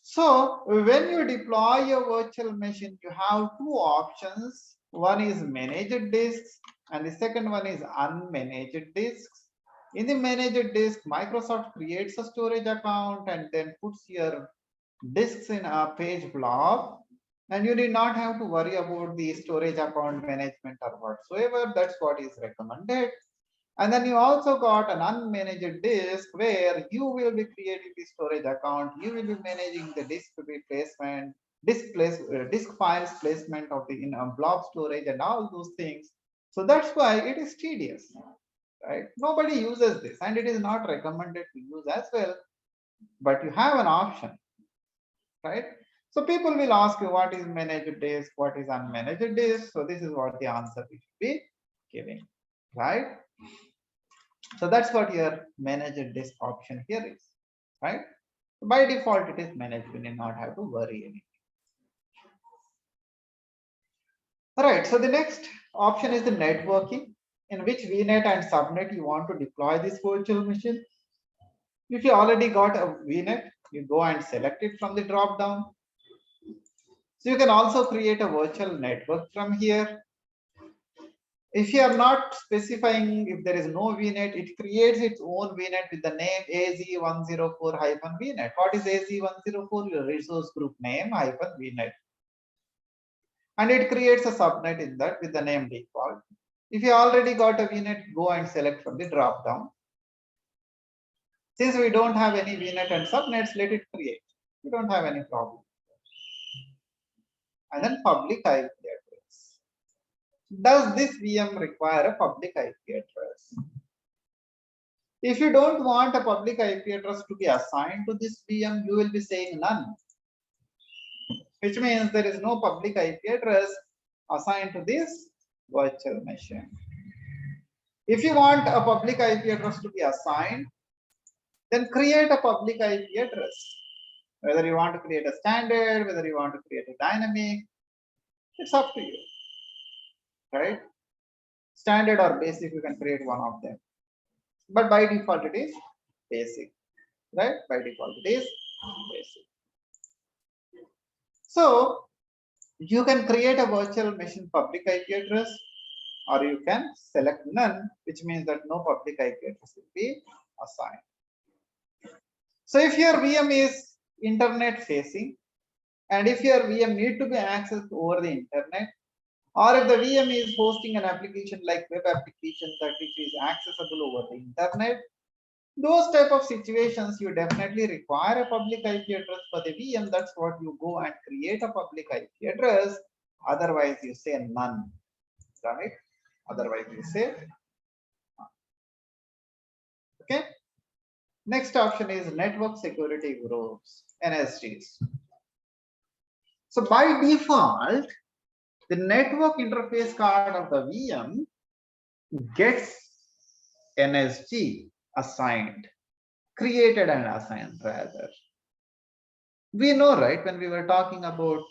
So when you deploy your virtual machine, you have two options. One is managed disks and the second one is unmanaged disks. In the managed disk, Microsoft creates a storage account and then puts your disks in a page blob, and you need not have to worry about the storage account management or whatsoever. That's what is recommended. And then you also got an unmanaged disk where you will be creating the storage account. You will be managing the disk replacement, disk files placement of the blob storage and all those things. So that's why it is tedious, right? Nobody uses this, and it is not recommended to use as well. But you have an option, right? So people will ask you what is managed disk, what is unmanaged disk. So this is what the answer we should be giving, right? So that's what your managed disk option here is, right? By default, it is managed. You need not have to worry anything. All right. So the next option is the networking, in which VNet and subnet you want to deploy this virtual machine. If you already got a VNet, you go and select it from the drop down. So you can also create a virtual network from here. If you are not specifying, if there is no VNet, it creates its own VNet with the name AZ104-VNet. What is AZ104? Your resource group name -VNet. And it creates a subnet in that with the name default. If you already got a VNet, go and select from the drop down. Since we don't have any VNet and subnets, let it create. We don't have any problem. And then public IP address. Does this VM require a public IP address? If you don't want a public IP address to be assigned to this VM, you will be saying none, which means there is no public IP address assigned to this virtual machine. If you want a public IP address to be assigned, then create a public IP address. Whether you want to create a standard, whether you want to create a dynamic, it's up to you, right? Standard or basic, you can create one of them. But by default, it is basic, right? By default, it is basic. So you can create a virtual machine public IP address, or you can select none, which means that no public IP address will be assigned. So if your VM is internet facing, and if your VM need to be accessed over the internet, or if the VM is hosting an application like web application that which is accessible over the internet, those type of situations you definitely require a public IP address for the VM. That's what you go and create a public IP address. Otherwise, you say none, right? Otherwise, you say none. Okay. Next option is network security groups, NSGs. So by default, the network interface card of the VM gets NSG assigned, created and assigned rather. We know, right, when we were talking about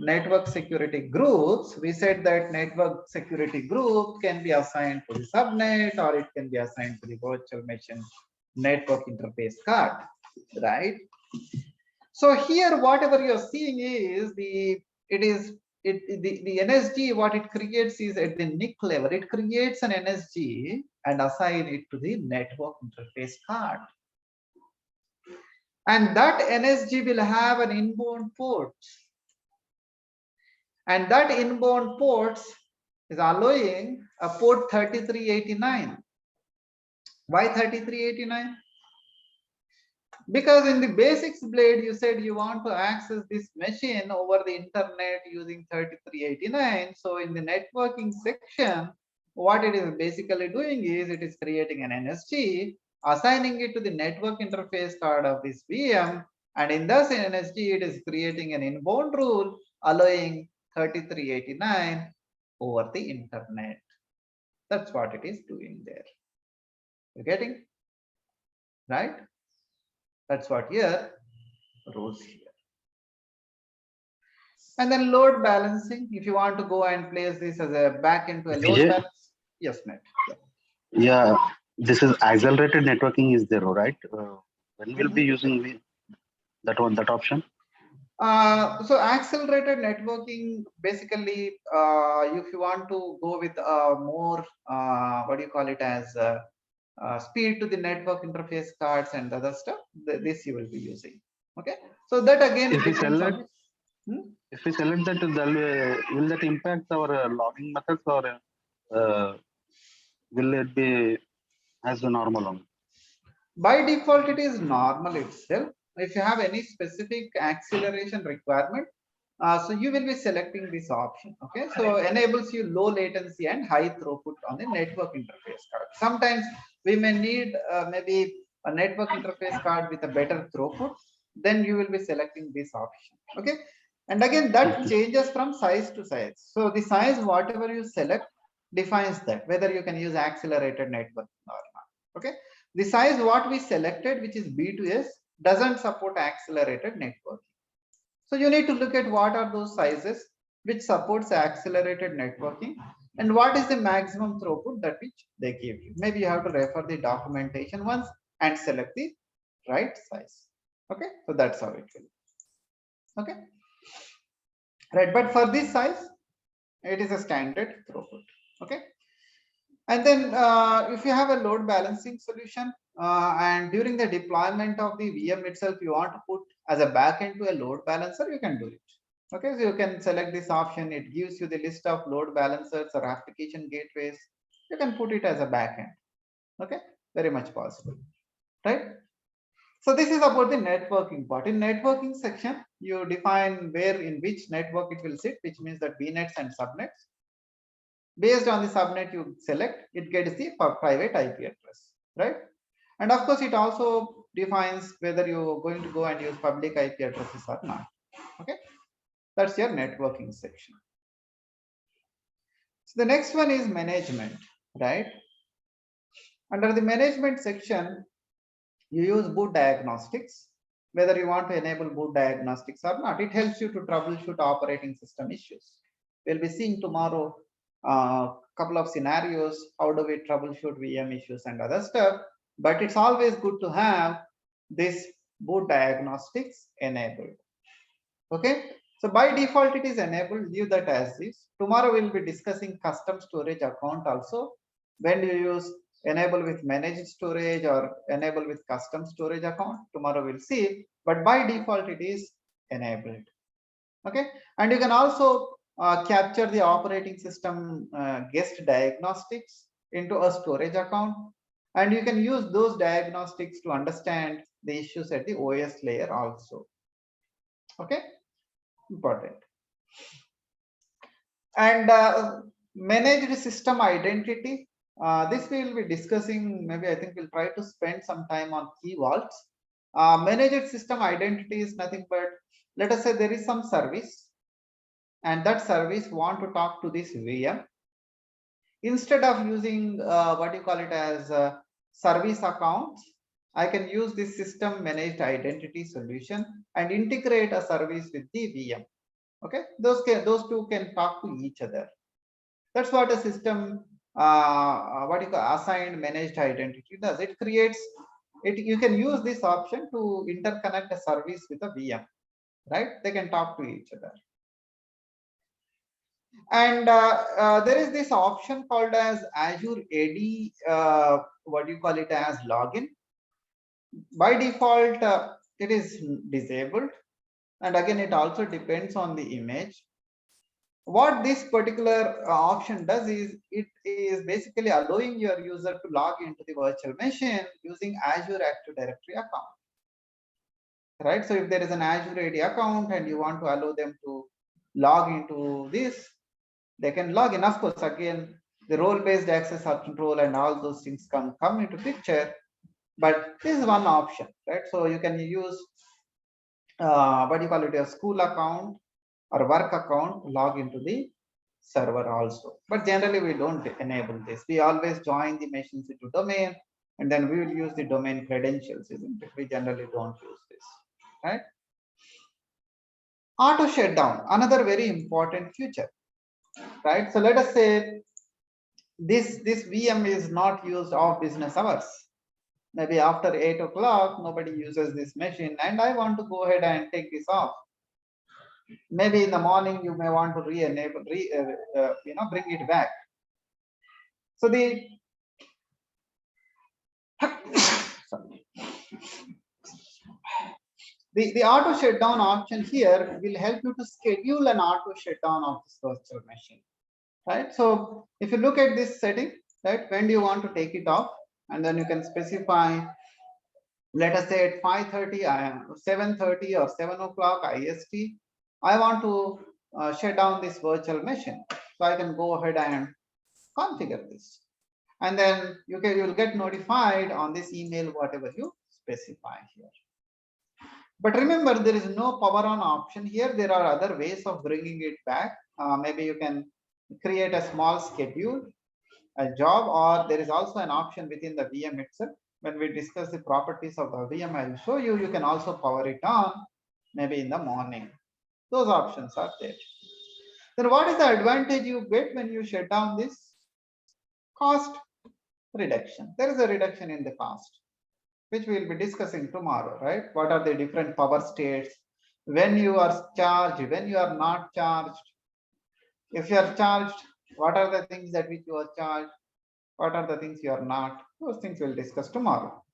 network security groups, we said that network security group can be assigned to the subnet, or it can be assigned to the virtual machine network interface card, right? So here, whatever you're seeing is the NSG, what it creates is at the NIC level, it creates an NSG and assign it to the network interface card. And that NSG will have an inbound port. And that inbound ports is allowing a port 3389. Why 3389? Because in the basics blade, you said you want to access this machine over the internet using 3389. So in the networking section, what it is basically doing is it is creating an NSG, assigning it to the network interface card of this VM. And in this NSG, it is creating an inbound rule allowing 3389 over the internet. That's what it is doing there. You're getting? Right? That's what here rules here. And then load balancing. If you want to go and place this as a back into a load balance. Yes, Matt. Yeah, this is accelerated networking is there, right? When we'll be using that option? So accelerated networking, basically, if you want to go with more, what do you call it as speed to the network interface cards and other stuff, this you will be using. Okay. So that again, if we select that, will that impact our logging methods, or will it be as the normal one? By default, it is normal itself. If you have any specific acceleration requirement, so you will be selecting this option. Okay, so enables you low latency and high throughput on the network interface card. Sometimes we may need maybe a network interface card with a better throughput, then you will be selecting this option. Okay, and again that changes from size to size. So the size, whatever you select, defines that whether you can use accelerated networking or not. Okay, the size what we selected, which is B2S, doesn't support accelerated networking. So you need to look at what are those sizes which supports accelerated networking and what is the maximum throughput that which they give you. Maybe you have to refer the documentation once and select the right size. Okay, so that's how it will be. Okay, right, but for this size, it is a standard throughput. Okay, and then if you have a load balancing solution and during the deployment of the VM itself, you want to put as a backend to a load balancer, you can do it. Okay, so you can select this option. It gives you the list of load balancers or application gateways. You can put it as a backend. Okay, very much possible, right? So this is about the networking part. In networking section, you define where in which network it will sit, which means that VNets and subnets. Based on the subnet you select, it gets the private IP address, right? And of course, it also defines whether you're going to go and use public IP addresses or not. Okay, that's your networking section. So the next one is management, right? Under the management section, you use boot diagnostics, whether you want to enable boot diagnostics or not. It helps you to troubleshoot operating system issues. We'll be seeing tomorrow couple of scenarios, how do we troubleshoot VM issues and other stuff. But it's always good to have this boot diagnostics enabled. Okay, so by default it is enabled. Leave that as is. Tomorrow we'll be discussing custom storage account also. When you use enable with managed storage or enable with custom storage account, tomorrow we'll see, but by default it is enabled. Okay, and you can also capture the operating system guest diagnostics into a storage account, and you can use those diagnostics to understand the issues at the OS layer also. Okay, important. And managed system identity, this we will be discussing. Maybe I think we'll try to spend some time on key vaults. Managed system identity is nothing but, let us say there is some service and that service want to talk to this VM. Instead of using what you call it as service accounts, I can use this system managed identity solution and integrate a service with the VM. Okay, those two can talk to each other. That's what a system what you call assigned managed identity does. It creates it. You can use this option to interconnect a service with a VM, right? They can talk to each other. And there is this option called as Azure AD, what do you call it as login. By default, it is disabled. And again, it also depends on the image. What this particular option does is, it is basically allowing your user to log into the virtual machine using Azure Active Directory account. Right? So if there is an Azure AD account and you want to allow them to log into this, they can log in. Of course, again, the role-based access control and all those things come into picture, but this is one option, right? So you can use what you call it, a school account or work account, log into the server also. But generally we don't enable this. We always join the machines into domain and then we will use the domain credentials, isn't it? We generally don't use this, right? Auto shutdown, another very important feature, right? So let us say this VM is not used off business hours. Maybe after 8 o'clock, nobody uses this machine and I want to go ahead and take this off. Maybe in the morning, you may want to re-enable, bring it back. So the auto shutdown option here will help you to schedule an auto shutdown of this virtual machine, right? So if you look at this setting, right, when do you want to take it off? And then you can specify, let us say at 5:30, 7:30 or 7 o'clock IST, I want to shut down this virtual machine. So I can go ahead and configure this. And then you will get notified on this email, whatever you specify here. But remember, there is no power on option here. There are other ways of bringing it back. Maybe you can create a small schedule, a job, or there is also an option within the VM itself. When we discuss the properties of the VM, I will show you. You can also power it on, maybe in the morning. Those options are there. Then what is the advantage you get when you shut down this? Cost reduction. There is a reduction in the cost, which we will be discussing tomorrow, right? What are the different power states? When you are charged, when you are not charged. If you are charged, what are the things that which you are charged? What are the things you are not? Those things we'll discuss tomorrow.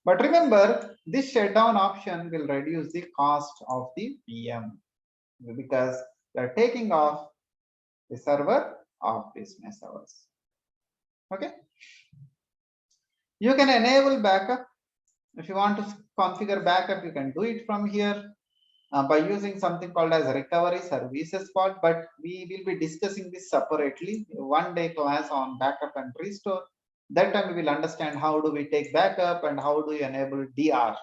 But remember, this shutdown option will reduce the cost of the VM because we are taking off the server of business hours. Okay. You can enable backup. If you want to configure backup, you can do it from here by using something called as recovery services pod, but we will be discussing this separately. One day class on backup and restore. That time we will understand how do we take backup and how do you enable DR,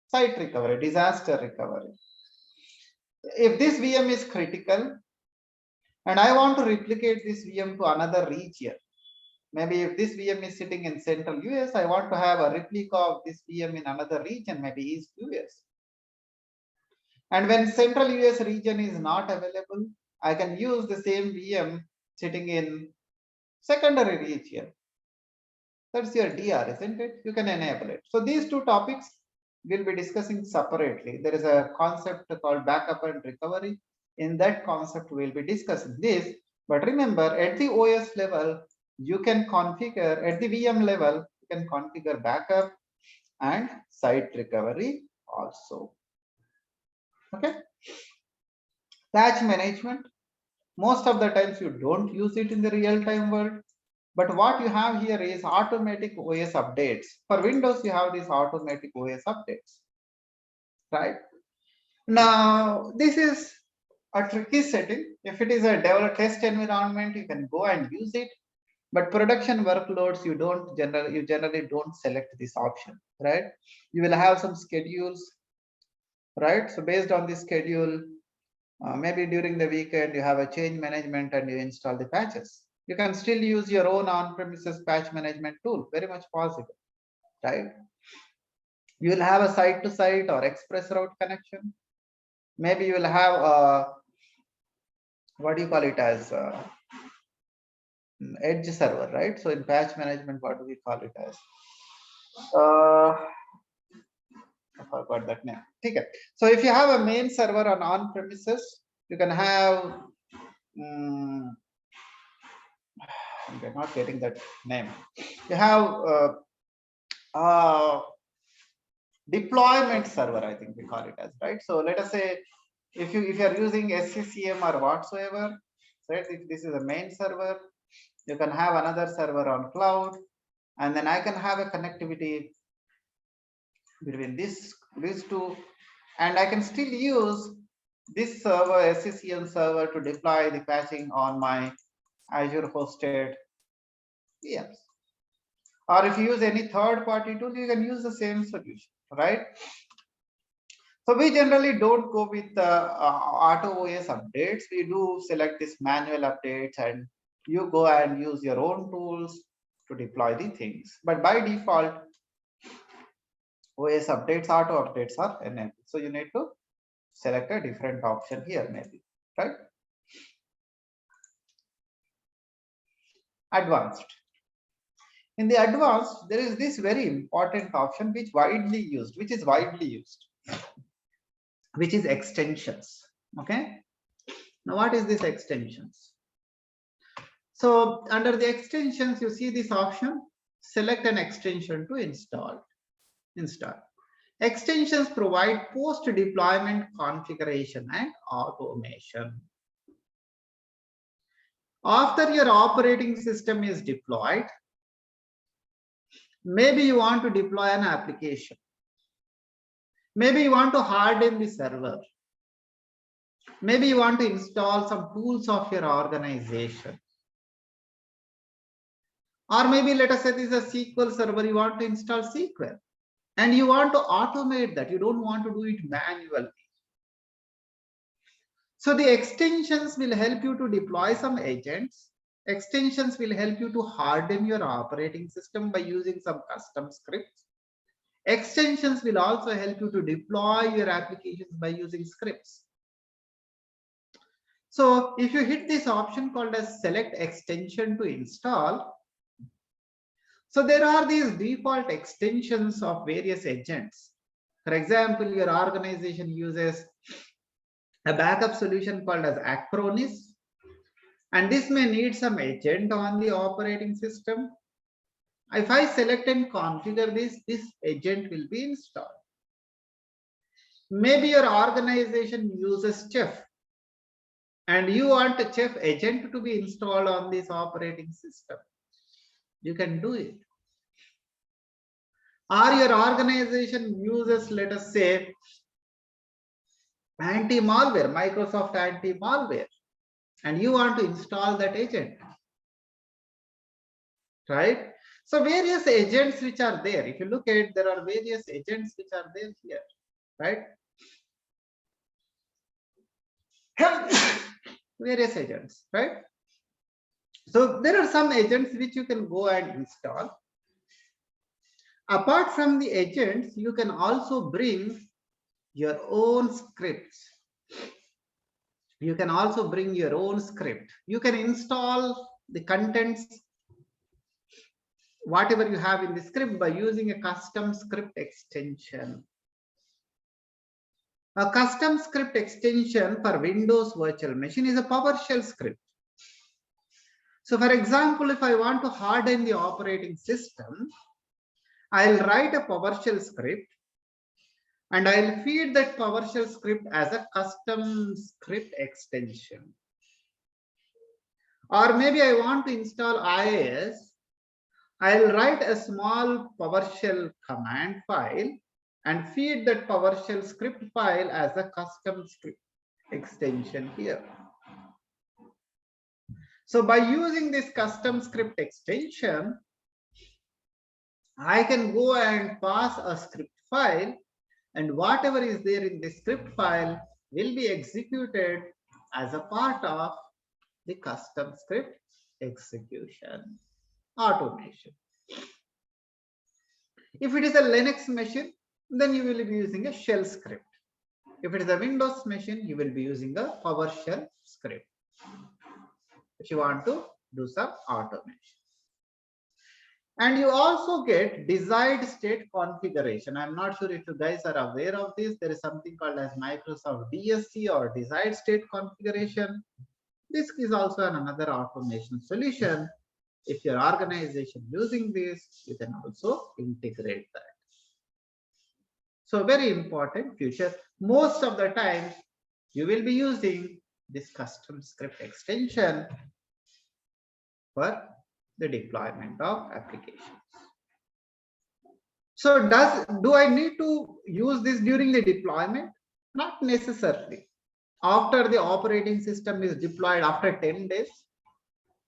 site recovery, disaster recovery. If this VM is critical and I want to replicate this VM to another region, maybe if this VM is sitting in central US, I want to have a replica of this VM in another region, maybe East US. And when central US region is not available, I can use the same VM sitting in secondary region. That's your DR, isn't it? You can enable it. So these two topics we'll be discussing separately. There is a concept called backup and recovery. In that concept, we'll be discussing this. But remember, at the OS level, you can configure, at the VM level, you can configure backup and site recovery also. Okay. Patch management. Most of the times you don't use it in the real-time world. But what you have here is automatic OS updates. For Windows, you have these automatic OS updates, right? Now, this is a tricky setting. If it is a develop test environment, you can go and use it. But production workloads, you generally don't select this option, right? You will have some schedules, right? So based on this schedule, maybe during the weekend, you have a change management and you install the patches. You can still use your own on-premises patch management tool, very much possible, right? You will have a site-to-site or express route connection. Maybe you will have a, what do you call it as edge server, right? So in patch management, what do we call it as? I forgot that name. Okay. So if you have a main server on premises, you can have. I'm not getting that name. You have deployment server, I think we call it as, right? So let us say if you are using SCCM or whatsoever, right? If this is a main server, you can have another server on cloud, and then I can have a connectivity between these two, and I can still use this server, SCCM server, to deploy the patching on my Azure hosted VMs. Or if you use any third-party tool, you can use the same solution, right? So we generally don't go with auto OS updates. We do select this manual updates, and you go and use your own tools to deploy the things. But by default, OS updates, auto updates are enabled. So you need to select a different option here, maybe, right? Advanced. In the advanced, there is this very important option which is widely used, which is extensions. Okay. Now, what is this extensions? So under the extensions, you see this option, select an extension to install. Extensions provide post-deployment configuration and automation. After your operating system is deployed, maybe you want to deploy an application. Maybe you want to harden the server. Maybe you want to install some tools of your organization. Or maybe let us say this is a SQL server, you want to install SQL. And you want to automate that. You don't want to do it manually. So the extensions will help you to deploy some agents. Extensions will help you to harden your operating system by using some custom scripts. Extensions will also help you to deploy your applications by using scripts. So if you hit this option called as select extension to install, so there are these default extensions of various agents. For example, your organization uses a backup solution called as Acronis, and this may need some agent on the operating system. If I select and configure this agent will be installed. Maybe your organization uses Chef, and you want a Chef agent to be installed on this operating system. You can do it. Or your organization uses, let us say, anti-malware, Microsoft anti-malware, and you want to install that agent, right? So various agents which are there. If you look at, there are various agents which are there here, right? Various agents, right? So there are some agents which you can go and install. Apart from the agents, you can also bring your own scripts. You can also bring your own script. You can install the contents, whatever you have in the script, by using a custom script extension. A custom script extension for Windows virtual machine is a PowerShell script. So for example, if I want to harden the operating system, I'll write a PowerShell script and I'll feed that PowerShell script as a custom script extension. Or maybe I want to install IIS, I'll write a small PowerShell command file and feed that PowerShell script file as a custom script extension here. So by using this custom script extension, I can go and pass a script file, and whatever is there in the script file will be executed as a part of the custom script execution automation. If it is a Linux machine, then you will be using a shell script. If it is a Windows machine, you will be using a PowerShell script if you want to do some automation. And you also get desired state configuration. I'm not sure if you guys are aware of this. There is something called as Microsoft DSC or desired state configuration. This is also another automation solution. If your organization using this, you can also integrate that. So very important feature. Most of the time, you will be using this custom script extension for the deployment of applications. So do I need to use this during the deployment? Not necessarily. After the operating system is deployed after 10 days,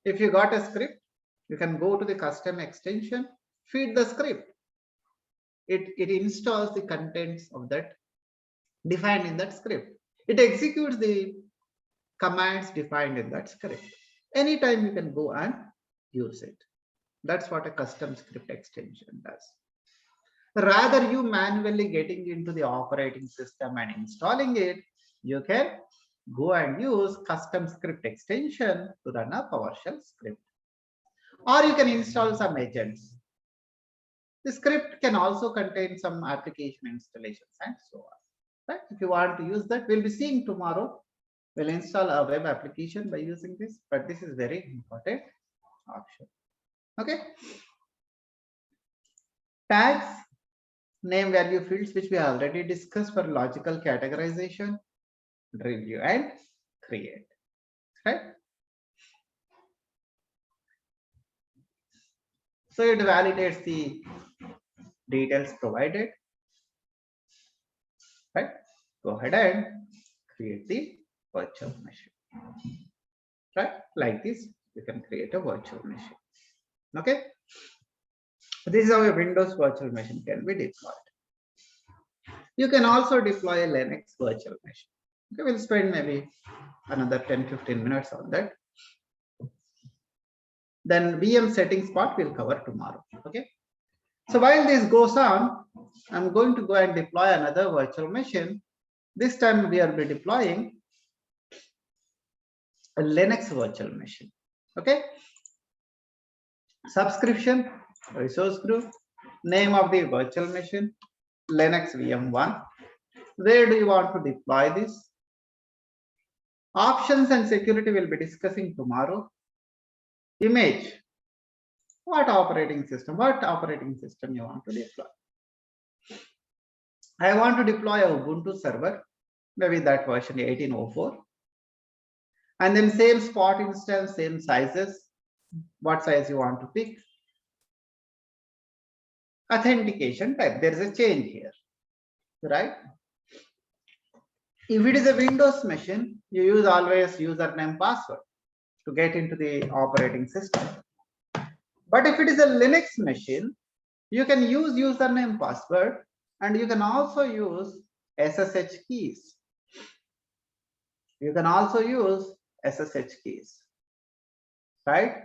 if you got a script, you can go to the custom extension, feed the script. It installs the contents of that defined in that script. It executes the commands defined in that script. Anytime you can go and use it. That's what a custom script extension does. Rather you manually getting into the operating system and installing it, you can go and use custom script extension to run a PowerShell script. Or you can install some agents. The script can also contain some application installations and so on. Right? If you want to use that, we'll be seeing tomorrow. We'll install a web application by using this, but this is very important option. Okay. Tags, name value fields, which we already discussed for logical categorization, review and create. Right. So it validates the details provided. Right. Go ahead and create the virtual machine. Right. Like this, you can create a virtual machine. Okay. This is how a Windows virtual machine can be deployed. You can also deploy a Linux virtual machine. Okay, we'll spend maybe another 10-15 minutes on that. Then VM settings part we'll cover tomorrow. Okay. So while this goes on, I'm going to go and deploy another virtual machine. This time we will be deploying a Linux virtual machine. Okay. Subscription, resource group, name of the virtual machine, Linux VM1. Where do you want to deploy this? Options and security we'll be discussing tomorrow. Image, what operating system you want to deploy. I want to deploy a Ubuntu server, maybe that version 1804. And then same spot instance, same sizes, what size you want to pick. Authentication type, there is a change here, right? If it is a Windows machine, you use always username password to get into the operating system. But if it is a Linux machine, you can use username password and you can also use SSH keys. You can also use SSH keys, right?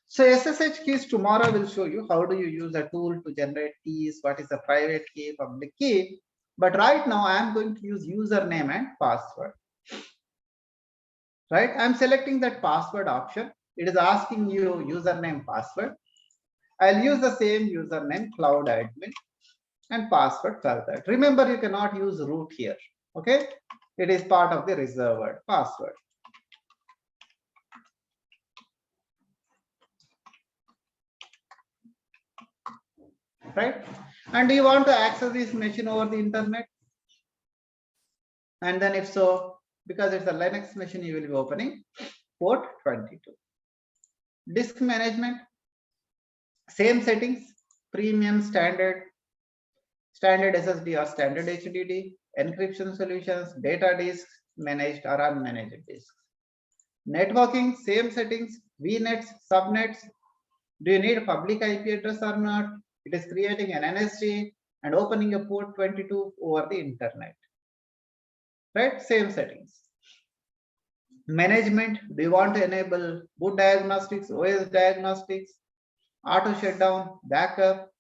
So SSH keys tomorrow will show you how do you use a tool to generate keys, what is the private key, public key. But right now I am going to use username and password. right? I'm selecting that password option. It is asking you username, password. I'll use the same username, cloud admin, and password further. Remember, you cannot use root here. Okay, it is part of the reserved password. Right? And do you want to access this machine over the internet? And then if so, because it's a Linux machine, you will be opening port 22. Disk management, same settings, premium, standard SSD or standard HDD, encryption solutions, data disks, managed or unmanaged disks. Networking, same settings, VNets, subnets. Do you need a public IP address or not? It is creating an NSG and opening a port 22 over the internet. Right? Same settings. Management, do you want to enable boot diagnostics, OS diagnostics, auto shutdown, backup,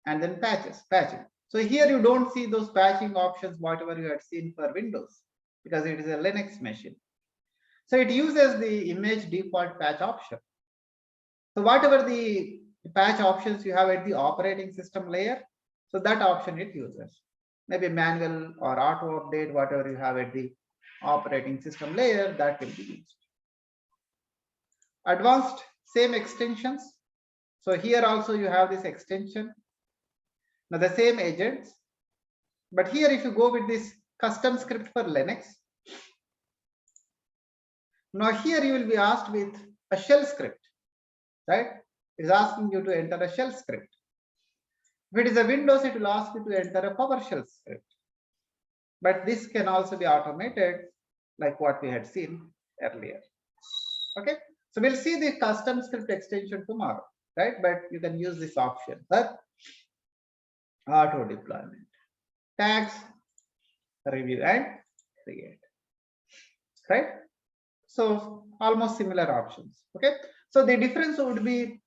and then patching. So here you don't see those patching options, whatever you had seen for Windows, because it is a Linux machine. So it uses the image default patch option. So whatever the patch options you have at the operating system layer, so that option it uses. Maybe manual or auto update, whatever you have at the operating system layer, that will be used. Advanced, same extensions. So here also you have this extension. Now the same agents, but here if you go with this custom script for Linux, now here you will be asked with a shell script, right? It is asking you to enter a shell script. If it is a Windows, it will ask you to enter a PowerShell script. But this can also be automated like what we had seen earlier. Okay, so we'll see the custom script extension tomorrow, right? But you can use this option, but auto deployment, tags, review and create, right? So almost similar options. Okay, so the difference would be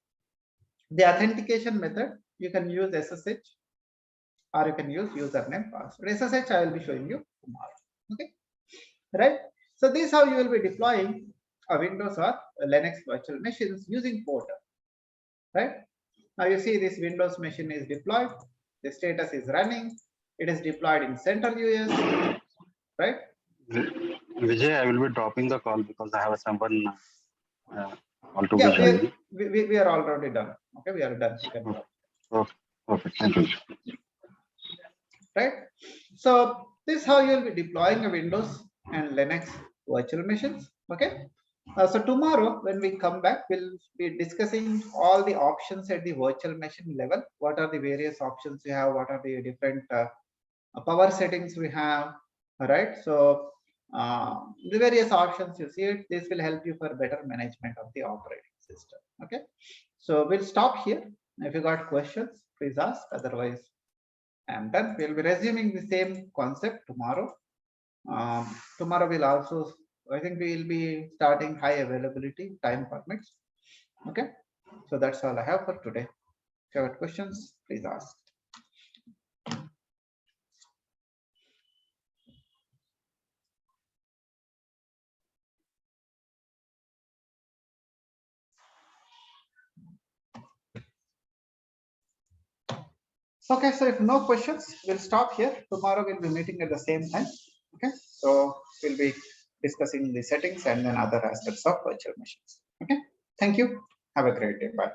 the authentication method. You can use SSH or you can use username, password. SSH I will be showing you tomorrow. Okay, right? So this is how you will be deploying a Windows or a Linux virtual machines using Porter, right? Now you see this Windows machine is deployed. The status is running. It is deployed in central US, right? Vijay, I will be dropping the call because I have someone all to Yeah, be joining. we are already done. Okay, we are done. You can drop. Okay, thank you. Right? So this is how you will be deploying a Windows and Linux virtual machines. Okay. So tomorrow when we come back, we'll be discussing all the options at the virtual machine level. What are the various options we have? What are the different power settings we have? All right. So the various options you see it. This will help you for better management of the operating system. Okay. So we'll stop here. If you got questions, please ask. Otherwise, I'm done. We'll be resuming the same concept tomorrow. Tomorrow we'll also, I think we'll be starting high availability time permits. Okay, so that's all I have for today. If you have questions, please ask. Okay, so if no questions, we'll stop here. Tomorrow we'll be meeting at the same time. Okay, so we'll be discussing the settings and then other aspects of virtual machines. Okay, thank you. Have a great day. Bye.